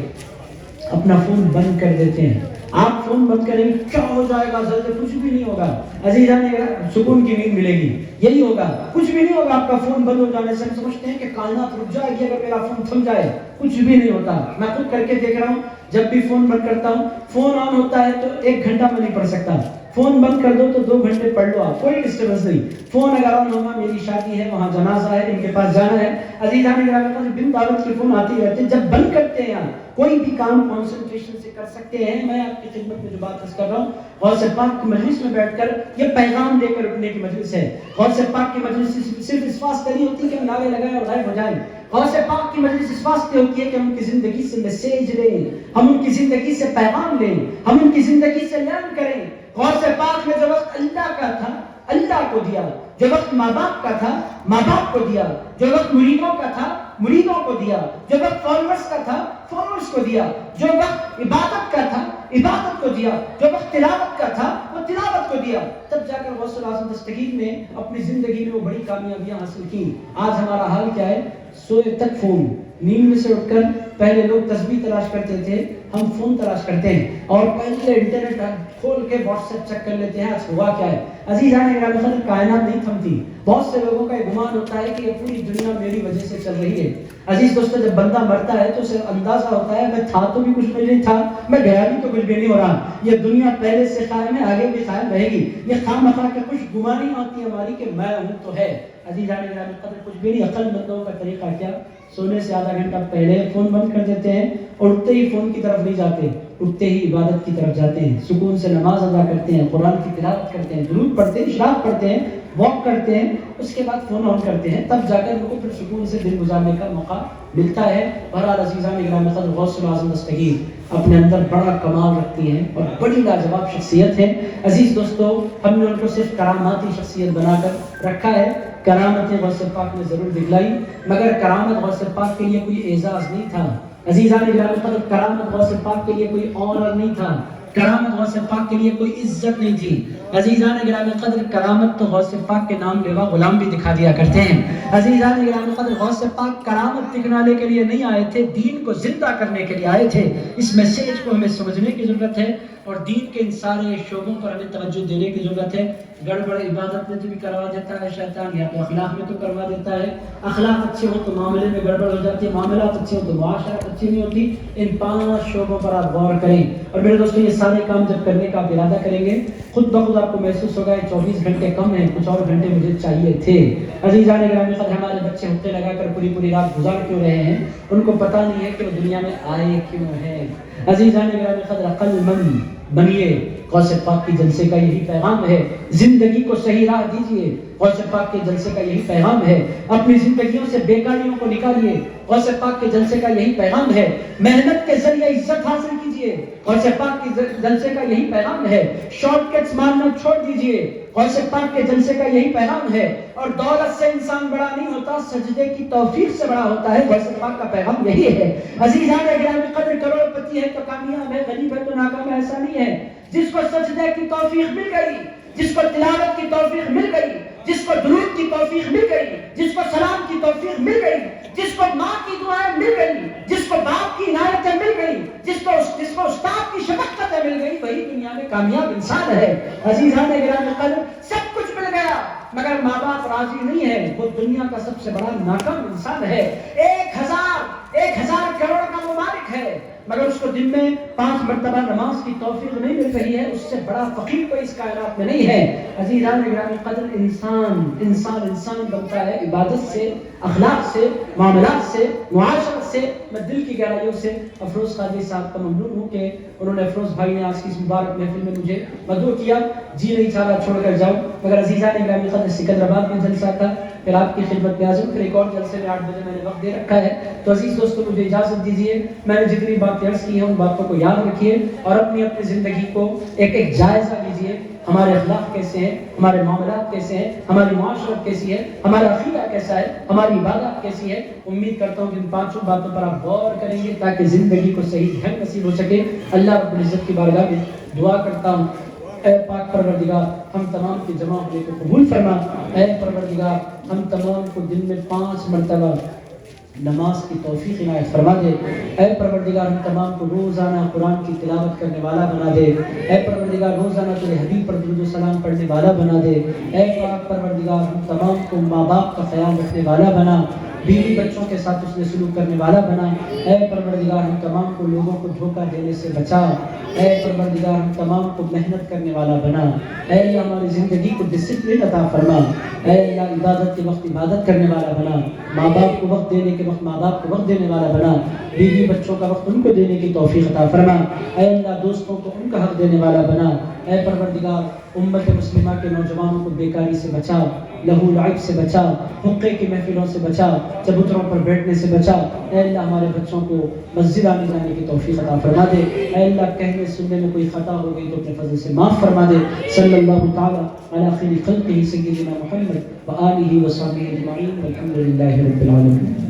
اپنا فون بند کر دیتے ہیں۔ آپ فون بند کریں گے، کیا ہو جائے گا؟ زلزلہ، کچھ بھی نہیں ہوگا عزیزان، سکون کی نیند ملے گی، یہی ہوگا، کچھ بھی نہیں ہوگا۔ آپ کا فون بند ہو جانے سے ہم سمجھتے ہیں کہ کائنات رک جائے گی اگر میرا فون تھم جائے، کچھ بھی نہیں ہوتا۔ میں خود کر کے دیکھ رہا ہوں، جب بھی فون بند کرتا ہوں، فون آن ہوتا ہے تو 1 گھنٹہ میں نہیں پڑھ سکتا، فون بند کر دو تو 2 گھنٹے پڑھ لو آپ، کوئی ڈسٹربنس نہیں۔ فون اگر آن ہوگا، میری شادی ہے، وہاں جنازہ ہے، ان کے پاس جانا ہے، عزیزان گرامی بن دعوت کے فون آتے رہتے ہیں۔ جب بند کرتے ہیں کوئی بھی کام کنسنٹریشن سے کر سکتے ہیں۔ میں آپ کی خدمت میں جو بات کر رہا ہوں، غوث پاک کی مجلس میں بیٹھ کر یہ پیغام دے کر اٹھنے کی مجلس ہے۔ غوث پاک کی مجلس صرف اس واسطے نہیں ہوتی کہ ہم نعرے لگائیں اور غائب ہو جائیں۔ غوث پاک کی مجلس اس واسطے ہوتی ہے کہ ہم ان کی زندگی سے میسیج لیں، ہم ان کی زندگی سے پیغام لیں، ہم ان کی زندگی سے لرن کریں۔ غوث پاک نے جو وقت اللہ کا تھا، اللہ کو دیا، جو وقت ماں باپ کا تھا، ماں باپ کو دیا، جو وقت مریدوں کا تھا، مریدوں کو دیا، جو وقت فالوورز کا تھا، فالوورز کو دیا، جو وقت عبادت کا تھا، عبادت کو دیا، جو وقت تلاوت کا تھا، وہ تلاوت کو دیا۔ تب جا کر غوث الاعظم دستگیر نے اپنی زندگی میں وہ بڑی کامیابیاں حاصل کی۔ آج ہمارا حال کیا ہے؟ سوئے تک فون، نیند میں سے اٹھ کر پہلے لوگ تسبیح تلاش کرتے تھے، ہم فون تلاش کرتے ہیں، اور پہلے انٹرنیٹ کھول کے واٹس ایپ چیک کر لیتے ہیں آج ہوا کیا ہے۔ عزیزان گرامی قدر، کائنات نہیں تھمتی۔ بہت سے لوگوں کا یہ گمان ہوتا ہے کہ یہ پوری دنیا میری وجہ سے چل رہی ہے۔ عزیز دوستو، جب بندہ مرتا ہے تو اسے اندازہ ہوتا ہے میں تھا تو بھی کچھ بھی نہیں تھا، میں گیا بھی تو کچھ بھی نہیں ہو رہا۔ یہ دنیا پہلے سے قائم ہے، آگے بھی قائم رہے گی۔ یہ خواہ کہ کچھ گمانی ہوتی ہے ہماری کہ میں ہوں تو ہے۔ عزیزان گرامی قدر، کچھ بھی نہیں۔ عقل مندوں کا طریقہ کیا؟ سونے سے آدھا گھنٹہ پہلے فون بند کر دیتے ہیں، اٹھتے ہی فون کی طرف نہیں جاتے، اٹھتے ہی عبادت کی طرف جاتے ہیں، سکون سے نماز ادا کرتے ہیں، قرآن کی تلاوت کرتے ہیں، درود پڑھتے ہیں، اشراق پڑھتے ہیں، واک کرتے ہیں، اس کے بعد فون آن کرتے ہیں، تب جا کر ان کو پھر سکون سے دن گزارنے کا موقع ملتا ہے۔ بہرحال عزیزان گرامی قدر، غوث الاعظم دستگیر اپنے اندر بڑا کمال رکھتی ہیں اور بڑی لاجواب شخصیت ہے۔ عزیز دوستو، ہم نے ان کو صرف کراماتی شخصیت بنا کر رکھا ہے۔ کرامتیں غوث پاک نے ضرور دکھلائی، مگر کرامت غوث پاک کے لیے کوئی اعزاز نہیں تھا۔ عزیزان گرامی قدر، کرامت غوث پاک کے لیے کوئی آنر نہیں تھا، کرامت غوث پاک کے لیے کوئی عزت نہیں تھی۔ عزیزان گرامی قدر، کرامت تو غوث پاک کے نام لیوا غلام بھی دکھا دیا کرتے ہیں۔ عزیزان گرامی قدر، غوث پاک کرامت دکھانے کے لیے نہیں آئے تھے، دین کو زندہ کرنے کے لیے آئے تھے۔ اس میسیج کو ہمیں سمجھنے کی ضرورت ہے اور دین کے ان سارے شعبوں پر ہمیں توجہ دینے کی ضرورت ہے۔ گڑبڑ عبادت میں تو بھی کروا دیتا ہے شیطان، یا تو اخلاق میں تو کروا دیتا ہے۔ اخلاق اچھے ہو تو معاملے میں گڑبڑ ہو جاتی ہے، معاملات اچھے ہو تو معاشرت اچھی نہیں ہوتی۔ ان 5 شعبوں پر آپ غور کریں، اور میرے دوستو یہ سارے کام جب کرنے کا آپ ارادہ کریں گے، خود بخود آپ کو محسوس ہوگا 24 گھنٹے کم ہیں، کچھ اور گھنٹے مجھے چاہیے تھے۔ عزیزان گرامی قدر، ہمارے بچے حقے لگا کر پوری رات گزار کیوں رہے ہیں؟ ان کو پتہ نہیں ہے کہ وہ دنیا میں آئے کیوں ہیں۔ عزیزان گرامی قدر، عقل مند بنیے، غوث پاک کی جلسے کا یہی پیغام ہے۔ زندگی کو صحیح راہ دیجیے، غوث پاک کے جلسے کا یہی پیغام ہے۔ اپنی زندگیوں سے بیکاریوں کو نکالیے، غوث پاک کے جلسے کا یہی پیغام ہے۔ محنت کے ذریعے عزت حاصل کیجیے، غوث پاک کے جلسے کا یہی پیغام ہے۔ شارٹ کٹس مارنا چھوڑ دیجیے، غوث پاک کے جلسے کا یہی پیغام ہے۔ اور دولت سے انسان بڑا نہیں ہوتا، سجدے کی توفیق سے بڑا ہوتا ہے۔ غوث پاک کا پیغام یہی ہے۔ عزیزان گرامی قدر، کروڑ پتی ہے تو کامیاب ہے، غریب ہے تو ناکام ہے، ایسا نہیں ہے۔ جس کو سجدے کی توفیق مل گئی، جس کو تلاوت کی توفیق مل گئی، جس کو درود کی توفیق مل گئی، جس کو سلام کی توفیق مل گئی، جس کو ماں کی دعائیں مل گئی، جس کو باپ کی عنایتیں مل گئی، جس کو استاد کی شفقتیں مل گئی، وہی دنیا میں کامیاب انسان ہے۔ عزیزان گرامی قدر، سب کچھ مل گیا مگر ماں باپ راضی نہیں ہے، وہ دنیا کا سب سے بڑا ناکام انسان ہے۔ 1000 کروڑ کا وہ مالک ہے، مگر اس کو دن میں 5 مرتبہ نماز کی توفیق نہیں مل رہی ہے، اس سے بڑا فقیر کوئی اس کائنات میں نہیں ہے۔ عزیزان گرامی قدر، انسان بنتا ہے عبادت سے، اخلاق سے، معاملات سے، معاشرت سے۔ میں دل کی گہرائیوں سے افروز قادری صاحب کا ممنون ہوں کہ انہوں نے، افروز بھائی نے آج کی اس مبارک محفل میں مجھے مدعو کیا۔ جی نہیں چاہ رہا چھوڑ کر جاؤں، مگر عزیزان گرامی قدر، سکندرآباد میں جلسہ تھا، پھر آپ کی خدمت میں حاضر، پھر ایک اور جلسے میں 8 بجے میں نے وقت دے رکھا ہے۔ تو عزیز دوستوں، مجھے اجازت دیجیے، میں نے جتنی باتیں عرض کی ہیں ان باتوں کو یاد رکھیے اور اپنی زندگی کو ایک جائزہ لیجیے ہمارے اخلاق کیسے ہیں، ہمارے معاملات کیسے ہیں، ہماری معاشرت کیسی ہے، ہمارا عقیدہ کیسا ہے، ہماری عبادات کیسی ہے. امید کرتا ہوں کہ ان 5 باتوں پر آپ غور کریں گے تاکہ زندگی کو صحیح ڈھنگ نصیب ہو سکے. اللہ رب العزت کی بارگاہ میں دعا کرتا ہوں، اے پاک پروردگار ہم تمام کی جمع ہونے کو قبول فرما. اے پروردگار ہم تمام کو دن میں 5 مرتبہ نماز کی توفیق عنایت فرما دے. اے پروردگار ہم تمام کو روزانہ قرآن کی تلاوت کرنے والا بنا دے. اے پروردگار روزانہ تیرے حبیب پر درود و سلام پڑھنے والا بنا دے. اے پاک پروردگار ہم تمام کو ماں باپ کا خیال رکھنے والا بنا، بیوی بچوں کے ساتھ اس نے سلوک کرنے والا بنا. اے پروردگار ہم تمام کو لوگوں کو دھوکہ دینے سے بچا. اے پروردگار ہم تمام کو محنت کرنے والا بنا. اے اللہ ہماری زندگی کو ڈسپلن عطا فرما. اے اللہ عبادت کے وقت عبادت کرنے والا بنا، ماں باپ کو وقت دینے کے وقت ماں باپ کو وقت دینے والا بنا، بیوی بچوں کا وقت ان کو دینے کی توفیق عطا فرما. اے اللہ دوستوں کو ان کا حق دینے والا بنا. اے پروردگار امت مسلمہ کے نوجوانوں کو بیکاری سے بچا، لہو لعب سے بچا، حقے کی محفلوں سے بچا، چبوتروں پر بیٹھنے سے بچا. اے اللہ ہمارے بچوں کو مسجد آنے جانے کی توفیق عطا فرما دے. اے اللہ کہنے سننے میں کوئی خطا ہو گئی تو اپنے فضل سے معاف فرما دے. صلی اللہ تعالی علی خیر خلقہ سیدنا محمد و آلہ و صحبہ اجمعین والحمد للہ رب العالمین.